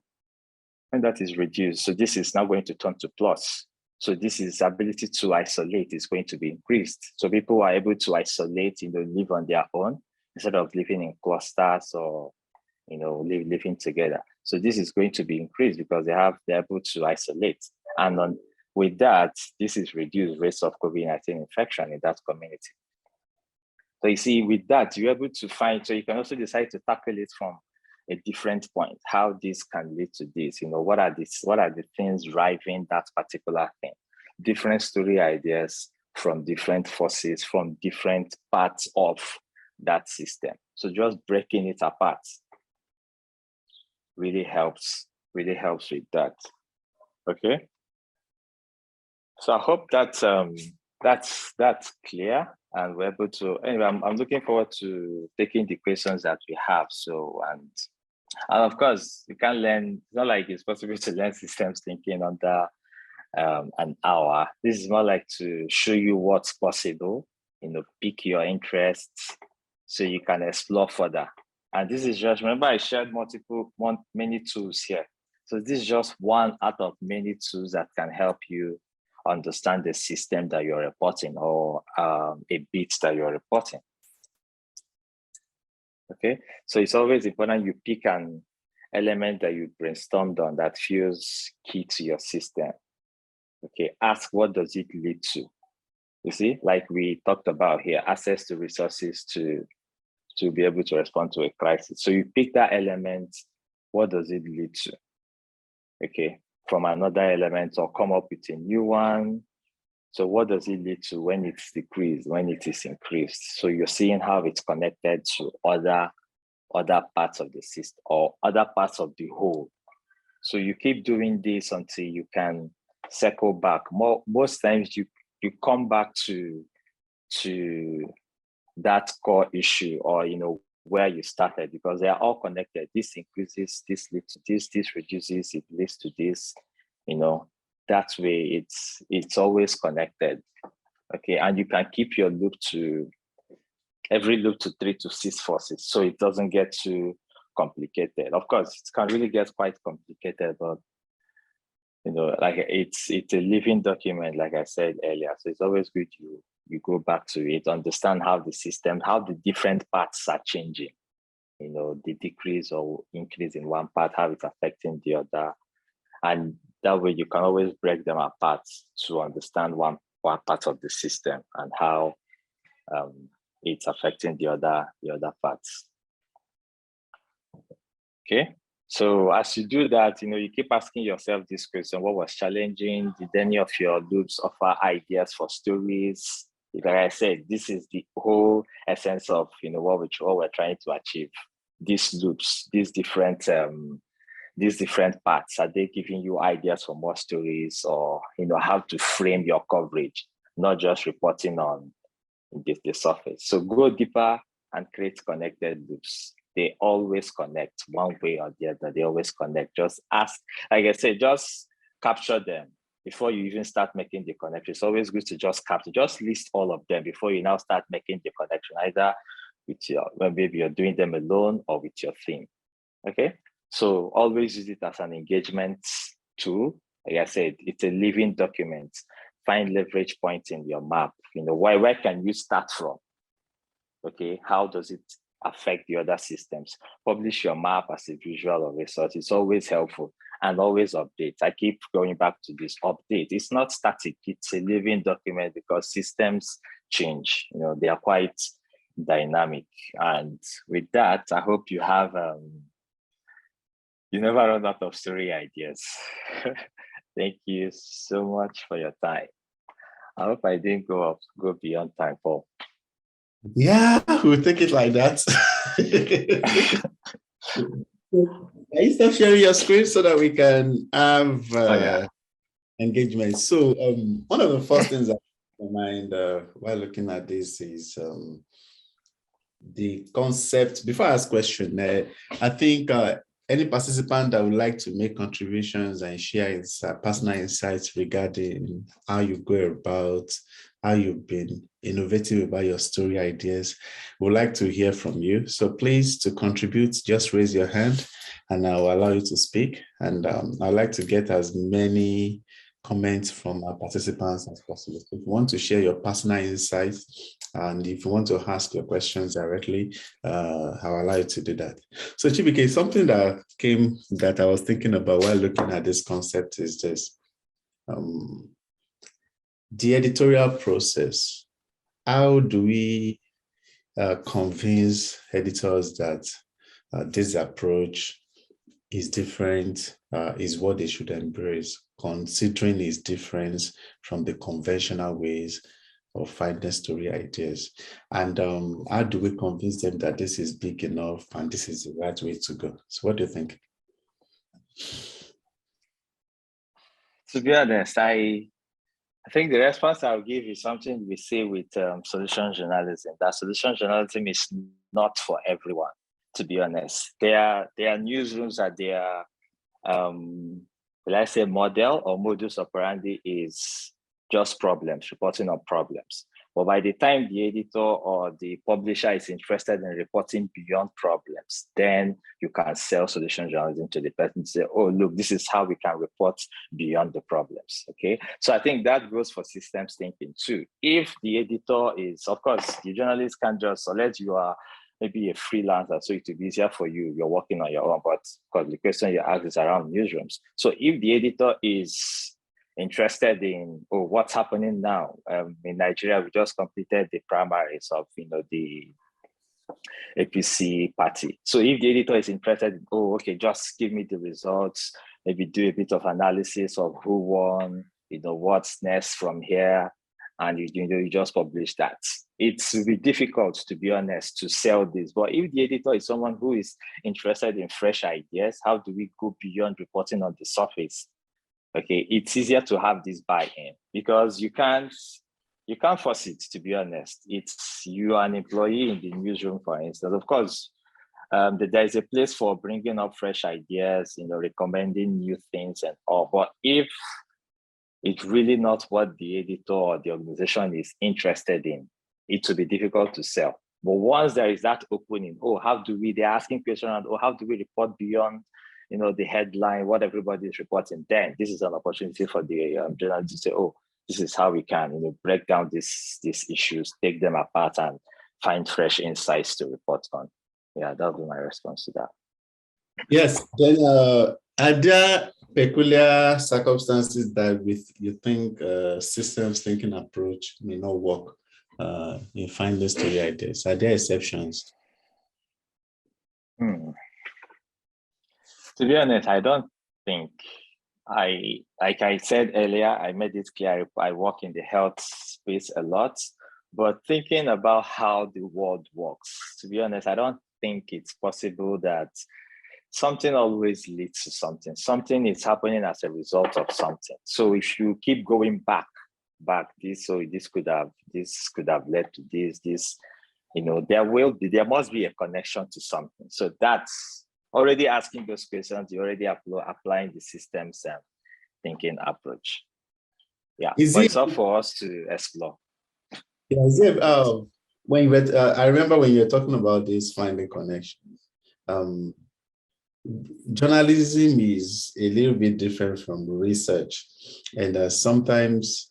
when that is reduced, so this is now going to turn to plus. So this is ability to isolate is going to be increased. So people are able to isolate, live on their own instead of living in clusters or, living together. So this is going to be increased because they're able to isolate. And with that, this is reduced rates of COVID-19 infection in that community. So you see, with that, you're able to find, so you can also decide to tackle it from a different point, how this can lead to this, what are the things driving that particular thing? Different story ideas from different forces, from different parts of that system. So just breaking it apart really helps with that. Okay. So I hope that that's clear, and we're able to. Anyway, I'm looking forward to taking the questions that we have. So and of course, you can learn. It's not like it's possible to learn systems thinking under an hour. This is more like to show you what's possible. Pick your interests so you can explore further. And this is just, remember I shared many tools here. So this is just one out of many tools that can help you understand the system that you're reporting or a bit that you're reporting. Okay, so it's always important you pick an element that you brainstormed on that feels key to your system. Okay, ask what does it lead to? You see, like we talked about here, access to resources to be able to respond to a crisis. So you pick that element, what does it lead to? Okay, from another element or come up with a new one. So what does it lead to when it's decreased, when it is increased? So you're seeing how it's connected to other parts of the system or other parts of the whole. So you keep doing this until you can circle back. Most times you come back to that core issue or where you started, because they are all connected. This increases, this leads to this reduces, it leads to this. That way it's always connected. Okay, and you can keep your every loop to 3 to 6 forces, so it doesn't get too complicated. Of course, it can really get quite complicated, but like it's a living document, like I said earlier. So it's always good you go back to it, understand how the system, how the different parts are changing. The decrease or increase in one part, how it's affecting the other, and that way you can always break them apart to understand one part of the system and how it's affecting the other parts. Okay, so as you do that, you keep asking yourself this question: what was challenging? Did any of your loops offer ideas for stories? Like I said, this is the whole essence of what we're trying to achieve. These loops, these different parts, are they giving you ideas for more stories, or how to frame your coverage, not just reporting on the surface? So go deeper and create connected loops. They always connect one way or the other. They always connect. Just ask, like I said, just capture them before you even start making the connection. It's always good to just capture, just list all of them before you now start making the connection, either with maybe you're doing them alone or with your theme. Okay, so always use it as an engagement tool. Like I said, it's a living document. Find leverage points in your map. Where can you start from? Okay, how does it affect the other systems? Publish your map as a visual or resource. It's always helpful, and always update. I keep going back to this update. It's not static, it's a living document, because systems change. They are quite dynamic. And with that, I hope you have you never run out of story ideas. Thank you so much for your time. I hope I didn't go beyond time, Paul. Yeah, we'll take it like that. Can you stop sharing your screen so that we can have engagement? So one of the first things that comes to mind while looking at this is the concept. Before I ask question, I think any participant that would like to make contributions and share personal insights regarding how you go about, how you've been innovative about your story ideas, we'd like to hear from you. So please, to contribute, just raise your hand and I'll allow you to speak. And I'd like to get as many comments from our participants as possible. So if you want to share your personal insights and if you want to ask your questions directly, I'll allow you to do that. So Chibuike, something that I was thinking about while looking at this concept is this. The editorial process. How do we convince editors that this approach is different, is what they should embrace, considering its difference from the conventional ways of finding story ideas? And how do we convince them that this is big enough and this is the right way to go? So what do you think? To be honest, I think the response I'll give is something we say with solution journalism, that solution journalism is not for everyone, to be honest. There are newsrooms that their, will I say, model or modus operandi is just problems, reporting on problems. But by the time the editor or the publisher is interested in reporting beyond problems, then you can sell solution journalism to the person to say, oh, look, this is how we can report beyond the problems, okay? So I think that goes for systems thinking too. If the editor is, of course, the journalist can just, unless you are maybe a freelancer, so it will be easier for you, you're working on your own, but because the question you ask is around newsrooms. So if the editor is interested in what's happening now in Nigeria, we just completed the primaries of the APC party. So if the editor is interested in, okay, just give me the results, maybe do a bit of analysis of who won, what's next from here, and you just publish that. It's really difficult, to be honest, to sell this. But if the editor is someone who is interested in fresh ideas, how do we go beyond reporting on the surface? Okay, it's easier to have this buy-in because you can't force it, to be honest. It's you are an employee in the newsroom, for instance. Of course, there is a place for bringing up fresh ideas, recommending new things and all. But if it's really not what the editor or the organization is interested in, it will be difficult to sell. But once there is that opening, they're asking questions, how do we report beyond the headline, what everybody is reporting, then this is an opportunity for the journalist to say, this is how we can, break down these issues, take them apart and find fresh insights to report on. Yeah, that would be my response to that. Yes, then are there peculiar circumstances that you think systems thinking approach may not work in finding story ideas? Are there exceptions? To be honest, I don't think like I said earlier, I made it clear I work in the health space a lot, but thinking about how the world works, to be honest, I don't think it's possible that something always leads to something. Something is happening as a result of something. So if you keep going back, this could have led to this, there must be a connection to something. So that's already asking those questions, you're already applying the systems and thinking approach. Yeah, it's up for us to explore. Yeah, when I remember when you were talking about this finding connections, journalism is a little bit different from research, and sometimes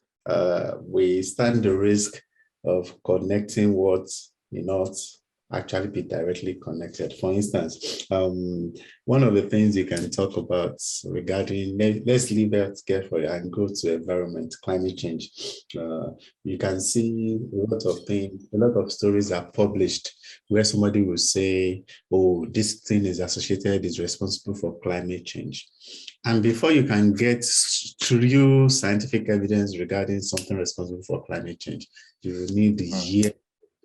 we stand the risk of connecting what may not actually be directly connected. For instance, one of the things you can talk about regarding, let's leave healthcare for you and go to environment, climate change. You can see a lot of stories are published where somebody will say, this thing is responsible for climate change. And before you can get true scientific evidence regarding something responsible for climate change, you will need the year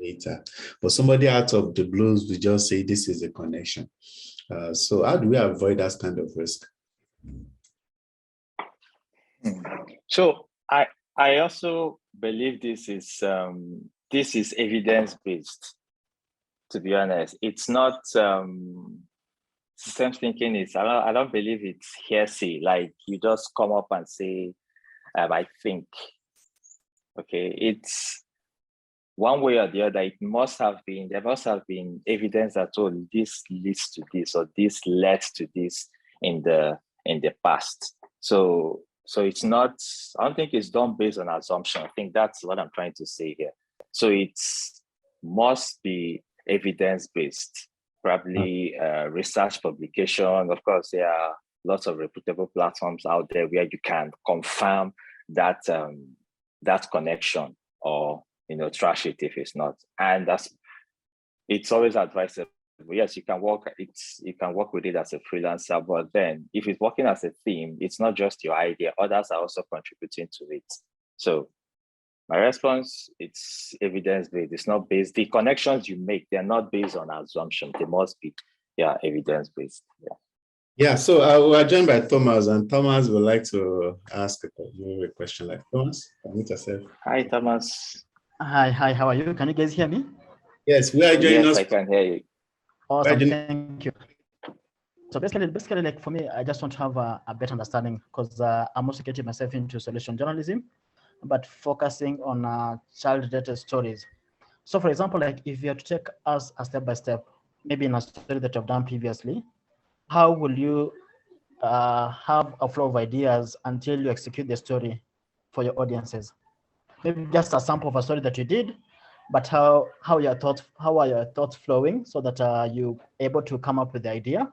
data. But somebody out of the blues will just say this is a connection. So how do we avoid that kind of risk? So I also believe this is evidence-based, to be honest. It's not systems thinking is, I don't believe it's hearsay. Like you just come up and say, I think. Okay, it's one way or the other. There must have been evidence that, oh, this leads to this, or this led to this in the past. So it's not, I don't think it's done based on assumption. I think that's what I'm trying to say here. So it's must be evidence-based, probably research publication. Of course, there are lots of reputable platforms out there where you can confirm that that connection, or trash it if it's not. And it's always advisable. Yes, you can work with it as a freelancer, but then if it's working as a theme, it's not just your idea. Others are also contributing to it. So my response, it's evidence-based. It's not based. The connections you make, they're not based on assumption. They must be, evidence-based. Yeah. Yeah, so we are joined by Thomas, and Thomas would like to ask a question. Like, Thomas, unmute yourself. Hi, Thomas. Hi, how are you? Can you guys hear me? Yes, we are joining us. Yes, I can hear you. Awesome, thank you. So basically, like for me, I just want to have a better understanding, because I'm also getting myself into solution journalism, but focusing on child-related stories. So for example, like if you have to take us a step-by-step, maybe in a story that you've done previously, how will you have a flow of ideas until you execute the story for your audiences? Maybe just a sample of a story that you did, but how are your thoughts flowing, so that you're able to come up with the idea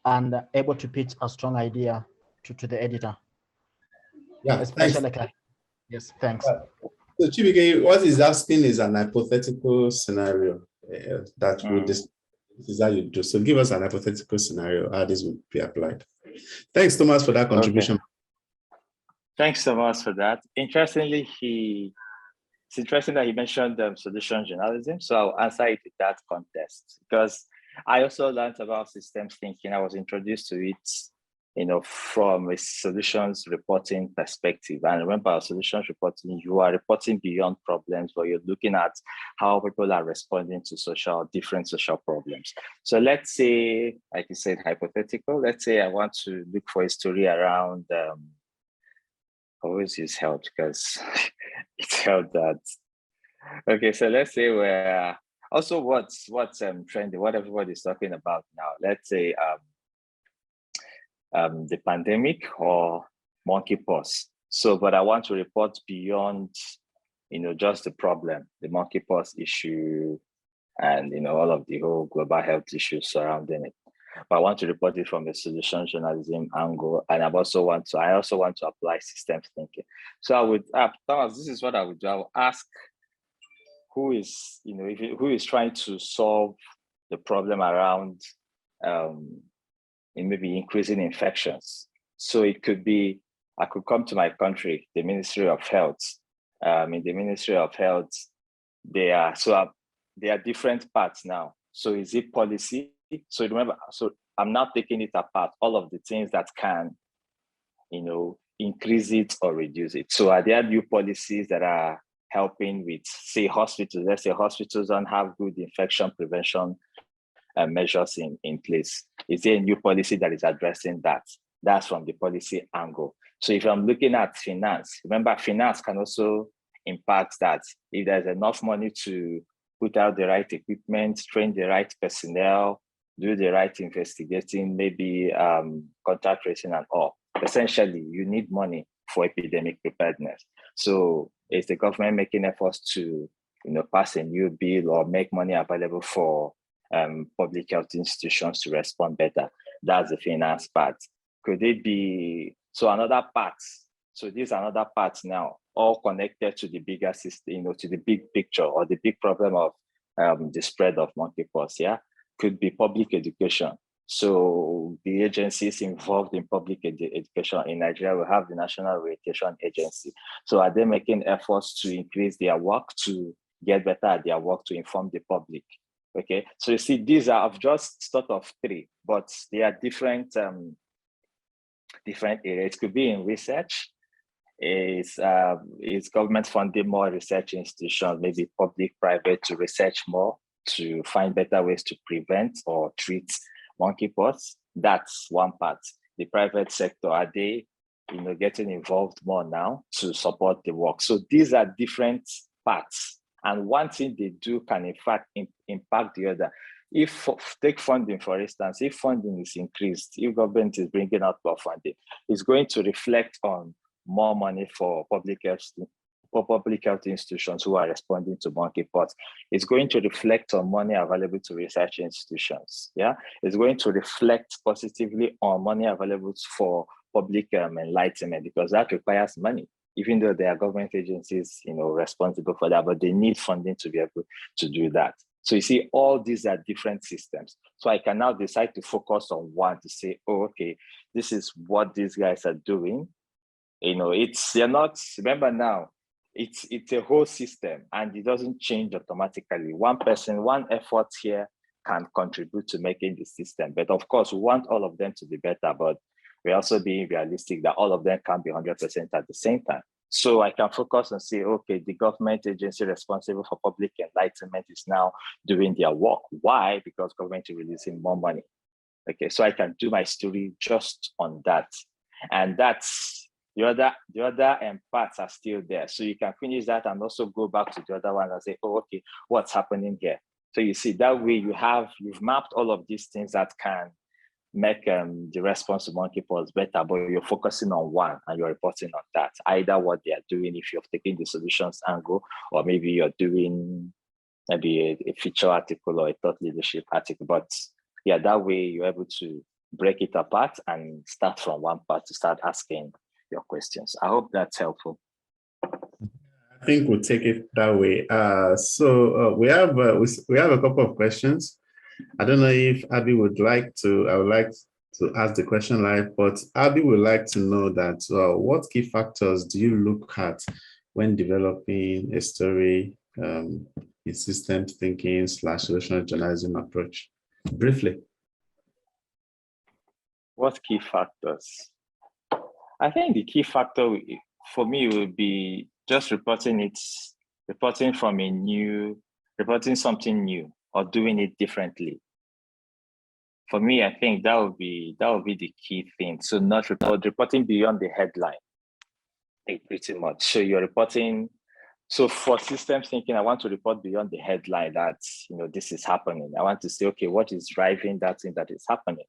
and able to pitch a strong idea to the editor. Yeah, especially thanks. Yes, thanks. So Chibuike, what he's asking is an hypothetical scenario that would this is how you do. So give us an hypothetical scenario how this would be applied. Thanks, Thomas, for that contribution. Okay. Thanks, Thomas, for that. Interestingly, it's interesting that he mentioned solution journalism. So I'll answer it in that context, because I also learned about systems thinking. I was introduced to it, from a solutions reporting perspective. And remember, solutions reporting, you are reporting beyond problems, but you're looking at how people are responding to different social problems. So let's say, like you said, hypothetical, let's say I want to look for a story around, always use health, because it's health that, okay, so let's say we're also what's trendy, what everybody's talking about now. Let's say the pandemic or monkeypox. So, but I want to report beyond, just the problem, the monkeypox issue, and all of the whole global health issues surrounding it. But I want to report it from a solution journalism angle, and I also want to apply systems thinking. So I would, Thomas, this is what I would do. I will ask who is trying to solve the problem around maybe increasing infections. So it could be, I could come to my country, the Ministry of Health. In the Ministry of Health, there are different parts now. So is it policy? So remember, so I'm not taking it apart, all of the things that can, increase it or reduce it. So are there new policies that are helping with, say, hospitals? Let's say hospitals don't have good infection prevention measures in place. Is there a new policy that is addressing that? That's from the policy angle. So if I'm looking at finance, remember, finance can also impact that. If there's enough money to put out the right equipment, train the right personnel, do the right investigating, maybe contact tracing and all. Essentially, you need money for epidemic preparedness. So is the government making efforts to, pass a new bill or make money available for public health institutions to respond better? That's the finance part. Could it be, so another part, so this is another part now, all connected to the bigger system, to the big picture or the big problem of the spread of monkeypox, yeah? Could be public education. So the agencies involved in public education in Nigeria will have the National Education Agency. So are they making efforts to increase their work, to get better at their work, to inform the public? Okay, so you see, these are, I've just thought of three, but they are different areas. It could be in research. Is government funding more research institutions, maybe public, private, to research more, to find better ways to prevent or treat monkeypox. That's one part. The private sector, are they, getting involved more now to support the work? So these are different parts. And one thing they do can in fact impact the other. If take funding, for instance, if funding is increased, if government is bringing out more funding, it's going to reflect on more money for public health institutions who are responding to monkeypox. It's going to reflect on money available to research institutions. Yeah, it's going to reflect positively on money available for public enlightenment, because that requires money. Even though there are government agencies, responsible for that, but they need funding to be able to do that. So you see, all these are different systems. So I can now decide to focus on one to say, oh, okay, this is what these guys are doing. Remember now, it's a whole system and it doesn't change automatically. One person, one effort here can contribute to making the system. But of course, we want all of them to be better, but we're also being realistic that all of them can't be 100% at the same time. So I can focus and say, okay, the government agency responsible for public enlightenment is now doing their work. Why? Because government is releasing more money. Okay, so I can do my story just on that. And that's the other parts are still there. So you can finish that and also go back to the other one and say, oh, okay, what's happening here? So you see, that way you've mapped all of these things that can make the response to monkeypox better, but you're focusing on one and you're reporting on that. Either what they are doing if you're taking the solutions angle, or maybe you're doing maybe a feature article or a thought leadership article. But yeah, that way you're able to break it apart and start from one part to start asking your questions. I hope that's helpful. I think we'll take it that way. So we have a couple of questions. I don't know if Abby would like to. I would like to ask the question live, but Abby would like to know that what key factors do you look at when developing a story in systems thinking / relational journalism approach? Briefly. What key factors? I think the key factor for me would be just reporting something new or doing it differently. For me, I think that would be the key thing. So not reporting beyond the headline, pretty much. So you're reporting. So for systems thinking, I want to report beyond the headline that this is happening. I want to say, okay, what is driving that thing that is happening?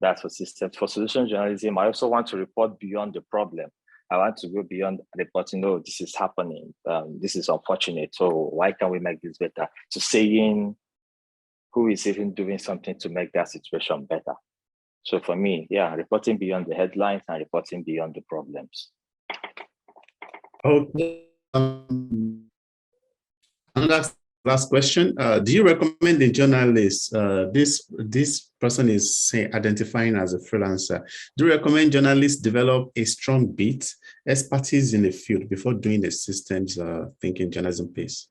That's for systems. For solution journalism, I also want to report beyond the problem. I want to go beyond reporting, oh, this is happening. This is unfortunate. So why can we make this better? So saying who is even doing something to make that situation better. So for me, yeah, reporting beyond the headlines and reporting beyond the problems. Okay. Last question. Do you recommend a journalist? This person is identifying as a freelancer. Do you recommend journalists develop a strong beat, expertise in the field before doing the systems thinking journalism piece?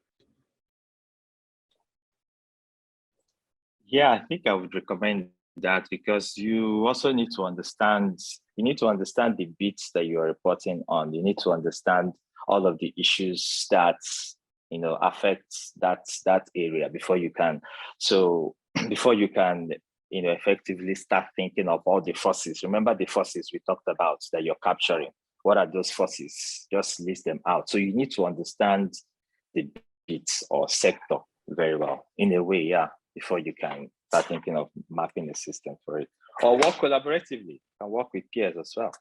Yeah, I think I would recommend that, because you also need to understand. You need to understand the beats that you are reporting on. You need to understand all of the issues that affects that area before you can effectively start thinking of all the forces. Remember the forces we talked about that you're capturing. What are those forces? Just list them out. So you need to understand the bits or sector very well, in a way, yeah, before you can start thinking of mapping a system for it. Or work collaboratively, and work with peers as well.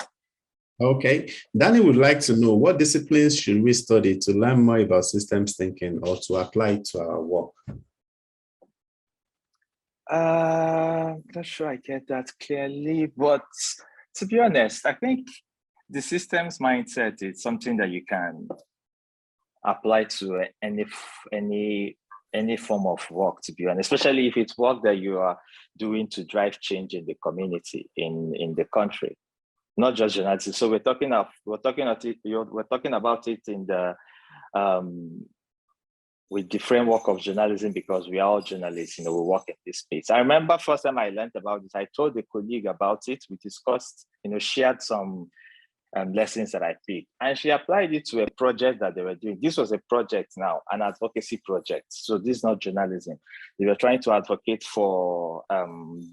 Okay, Danny would like to know, what disciplines should we study to learn more about systems thinking or to apply it to our work? Not sure I get that clearly, but to be honest, I think the systems mindset is something that you can apply to any form of work, to be honest, especially if it's work that you are doing to drive change in the community, in the country. Not just journalism. So we're talking about it in the with the framework of journalism, because we are all journalists. We work in this space. I remember first time I learned about this, I told a colleague about it. We discussed, shared some lessons that I picked. And she applied it to a project that they were doing. This was a project now, an advocacy project. So this is not journalism. They were trying to advocate for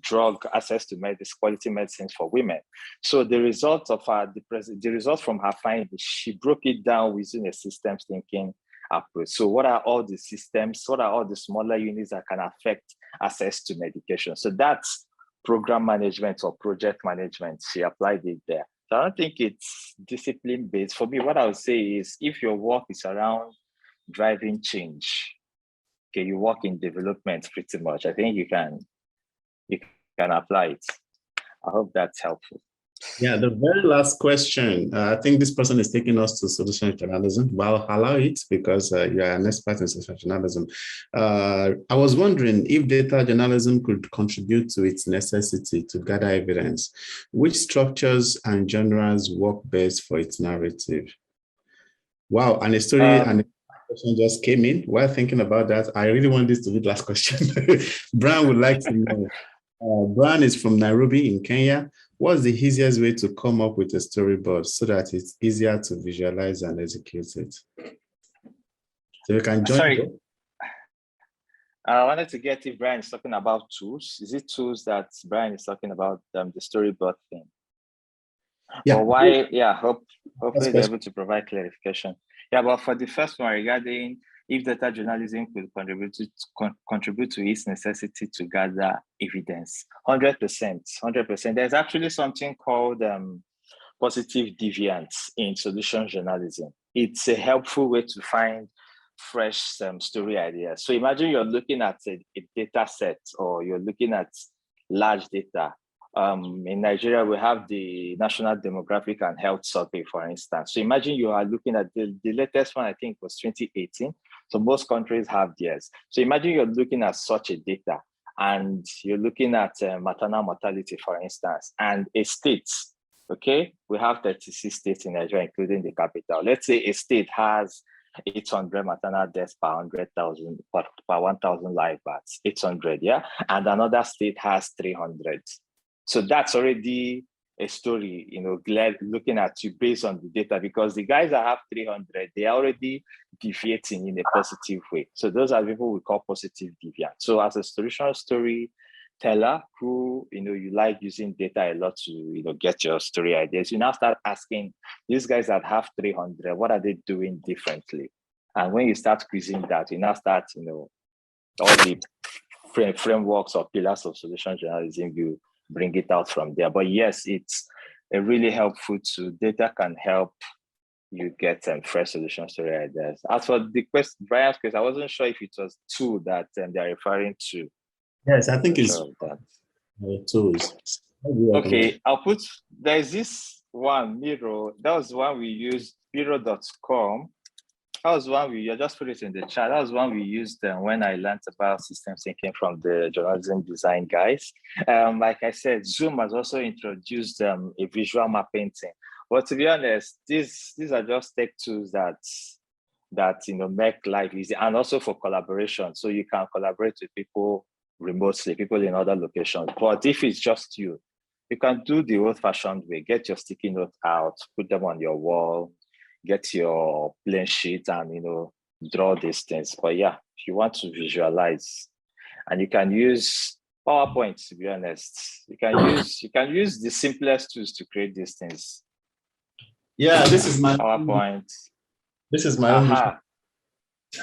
drug access to quality medicines for women. So the result of the result from her findings, she broke it down using a systems thinking approach. So what are all the systems? What are all the smaller units that can affect access to medication? So that's program management or project management. She applied it there. So I don't think it's discipline based. For me, what I would say is if your work is around driving change, okay, you work in development pretty much, I think you can apply it. I hope that's helpful. Yeah, the very last question. I think this person is taking us to solution journalism. Well, I'll allow it because you are an expert in solution journalism. I was wondering if data journalism could contribute to its necessity to gather evidence. Which structures and genres work best for its narrative? Wow, and a story and a question just came in. While thinking about that, I really want this to be the last question. Brian would like to know. Brian is from Nairobi in Kenya. What's the easiest way to come up with a storyboard so that it's easier to visualize and execute it? So you can join. Sorry, I wanted to get if Brian is talking about tools. Is it tools that Brian is talking about, the storyboard thing? Yeah. Or why? Yeah, hopefully they're able to provide clarification. Yeah, but for the first one regarding if data journalism could contribute to its necessity to gather evidence, 100%. There's actually something called positive deviance in solution journalism. It's a helpful way to find fresh story ideas. So imagine you're looking at a data set or you're looking at large data. In Nigeria, we have the National Demographic and Health Survey, for instance. So imagine you are looking at the latest one, I think was 2018. So most countries have theirs. So imagine you're looking at such a data and you're looking at maternal mortality, for instance, and a state, okay? We have 36 states in Nigeria, including the capital. Let's say a state has 800 maternal deaths per 100,000, per 1,000 live births, 800, yeah? And another state has 300. So that's already a story, looking at you based on the data, because the guys that have 300, they are already deviating in a positive way. So those are people we call positive deviant. So as a solution storyteller who, you like using data a lot to, get your story ideas, you now start asking these guys that have 300, what are they doing differently? And when you start quizzing that, you now start, all the frameworks or pillars of solution journalism, you bring it out from there. But yes, it's a really helpful tool. Data can help you get fresh solution story ideas. As for the question, Brian's question, I wasn't sure if it was tool that they're referring to. Yes, I think it's tools. Okay, there's this one, Miro. That was one we used, Miro.com. That was one I just put it in the chat. That was one we used when I learned about systems thinking from the journalism design guys. Like I said, Zoom has also introduced a visual mapping thing. But to be honest, these are just tech tools that make life easy, and also for collaboration. So you can collaborate with people remotely, people in other locations. But if it's just you can do the old-fashioned way. Get your sticky notes out, put them on your wall, get your plain sheet and, draw these things. But yeah, if you want to visualize, and you can use PowerPoint, to be honest, you can use the simplest tools to create these things. Yeah, this is my PowerPoint. This is my own.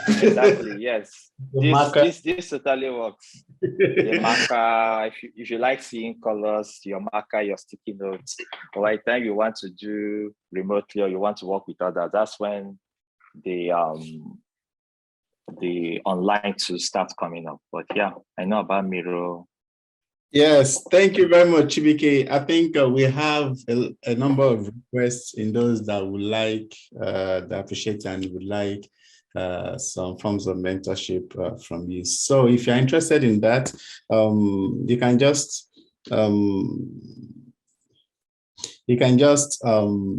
Exactly. Yes. This totally works. The marker, if you like seeing colors, your marker, your sticky notes, or by the time you want to do remotely or you want to work with others, that's when the online tools start coming up. But yeah, I know about Miro. Yes, thank you very much, Chibuike. I think we have a number of requests in those that would like, that appreciate and would like some forms of mentorship from you. So if you're interested in that, you can just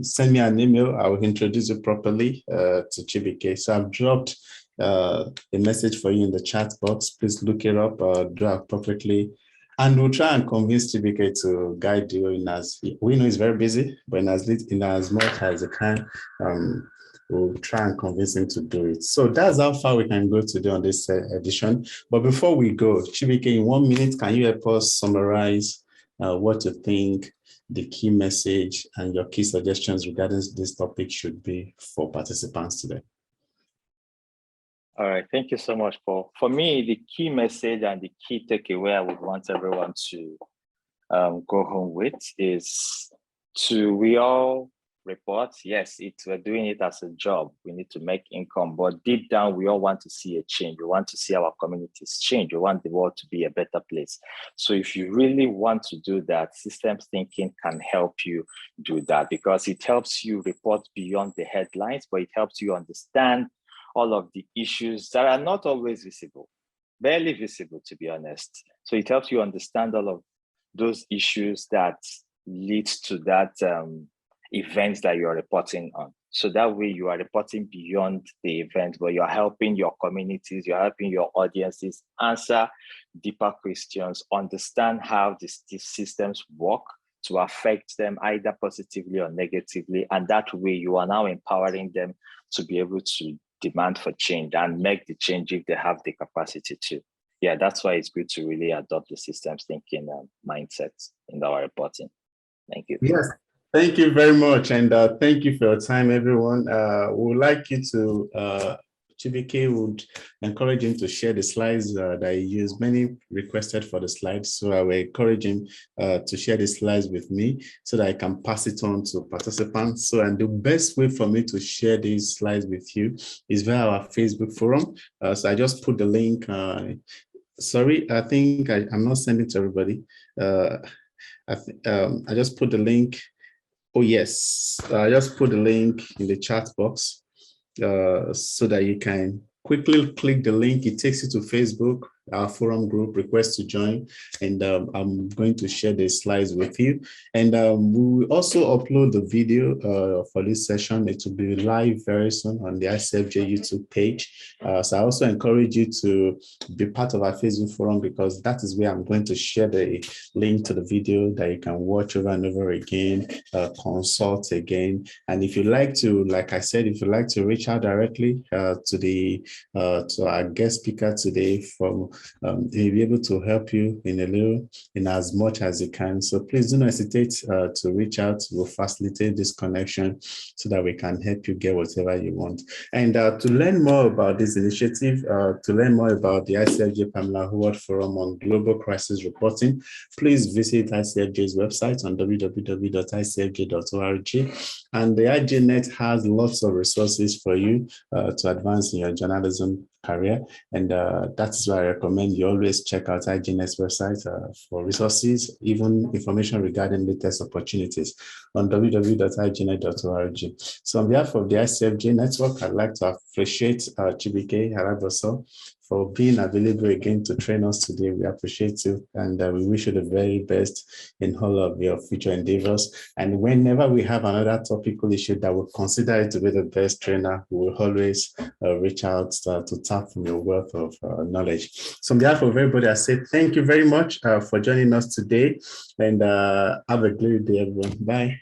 send me an email. I will introduce you properly to Chibuike. So I've dropped a message for you in the chat box. Please look it up, do appropriately And we'll try and convince Chibuike to guide you in as we know he's very busy, but in as much as he can, we'll try and convince him to do it. So that's how far we can go today on this edition. But before we go, Chibuike, in 1 minute, can you help us summarize what you think the key message and your key suggestions regarding this topic should be for participants today? All right, thank you so much, Paul. For me, the key message and the key takeaway I would want everyone to go home with is we all report. Yes, we're doing it as a job. We need to make income, but deep down, we all want to see a change. We want to see our communities change. We want the world to be a better place. So if you really want to do that, systems thinking can help you do that, because it helps you report beyond the headlines, but it helps you understand all of the issues that are not always visible, barely visible, to be honest. So it helps you understand all of those issues that lead to that events that you're reporting on. So that way you are reporting beyond the event, but you're helping your communities, you're helping your audiences answer deeper questions, understand how these systems work to affect them either positively or negatively. And that way you are now empowering them to be able to demand for change and make the change if they have the capacity to. Yeah, that's why it's good to really adopt the systems thinking mindset in our reporting. Thank you. Yes, thank you very much. And thank you for your time, everyone. We would like you to, Chibuike would encourage him to share the slides that he used. Many requested for the slides, so I will encourage him to share the slides with me so that I can pass it on to participants. So, and the best way for me to share these slides with you is via our Facebook forum. So I just put the link. Sorry, I think I'm not sending to everybody. I just put the link. Oh, yes. I just put the link in the chat box so that you can quickly click the link. It takes you to Facebook, our forum group, request to join. And I'm going to share the slides with you. And we will also upload the video for this session. It will be live very soon on the ICFJ YouTube page. So I also encourage you to be part of our Facebook forum, because that is where I'm going to share the link to the video that you can watch over and over again, consult again. And if you like to, like I said, if you like to reach out directly to our guest speaker today, from he'll be able to help you in as much as he can. So please do not hesitate to reach out. We'll facilitate this connection so that we can help you get whatever you want. And to learn more about this initiative, to learn more about the ICFJ Pamela Howard Forum on Global Crisis Reporting, please visit ICFJ's website on www.icfj.org. And the IGNet has lots of resources for you to advance in your journalism career. And that is why I recommend you always check out IGNet's website for resources, even information regarding latest opportunities on www.ignet.org. So on behalf of the ICFJ network, I'd like to appreciate Chibuike Alagboso for being available again to train us today. We appreciate you, and we wish you the very best in all of your future endeavors. And whenever we have another topical issue that we consider it to be the best trainer, we will always reach out to tap from your wealth of knowledge. So on behalf of everybody, I say thank you very much for joining us today, and have a great day, everyone. Bye.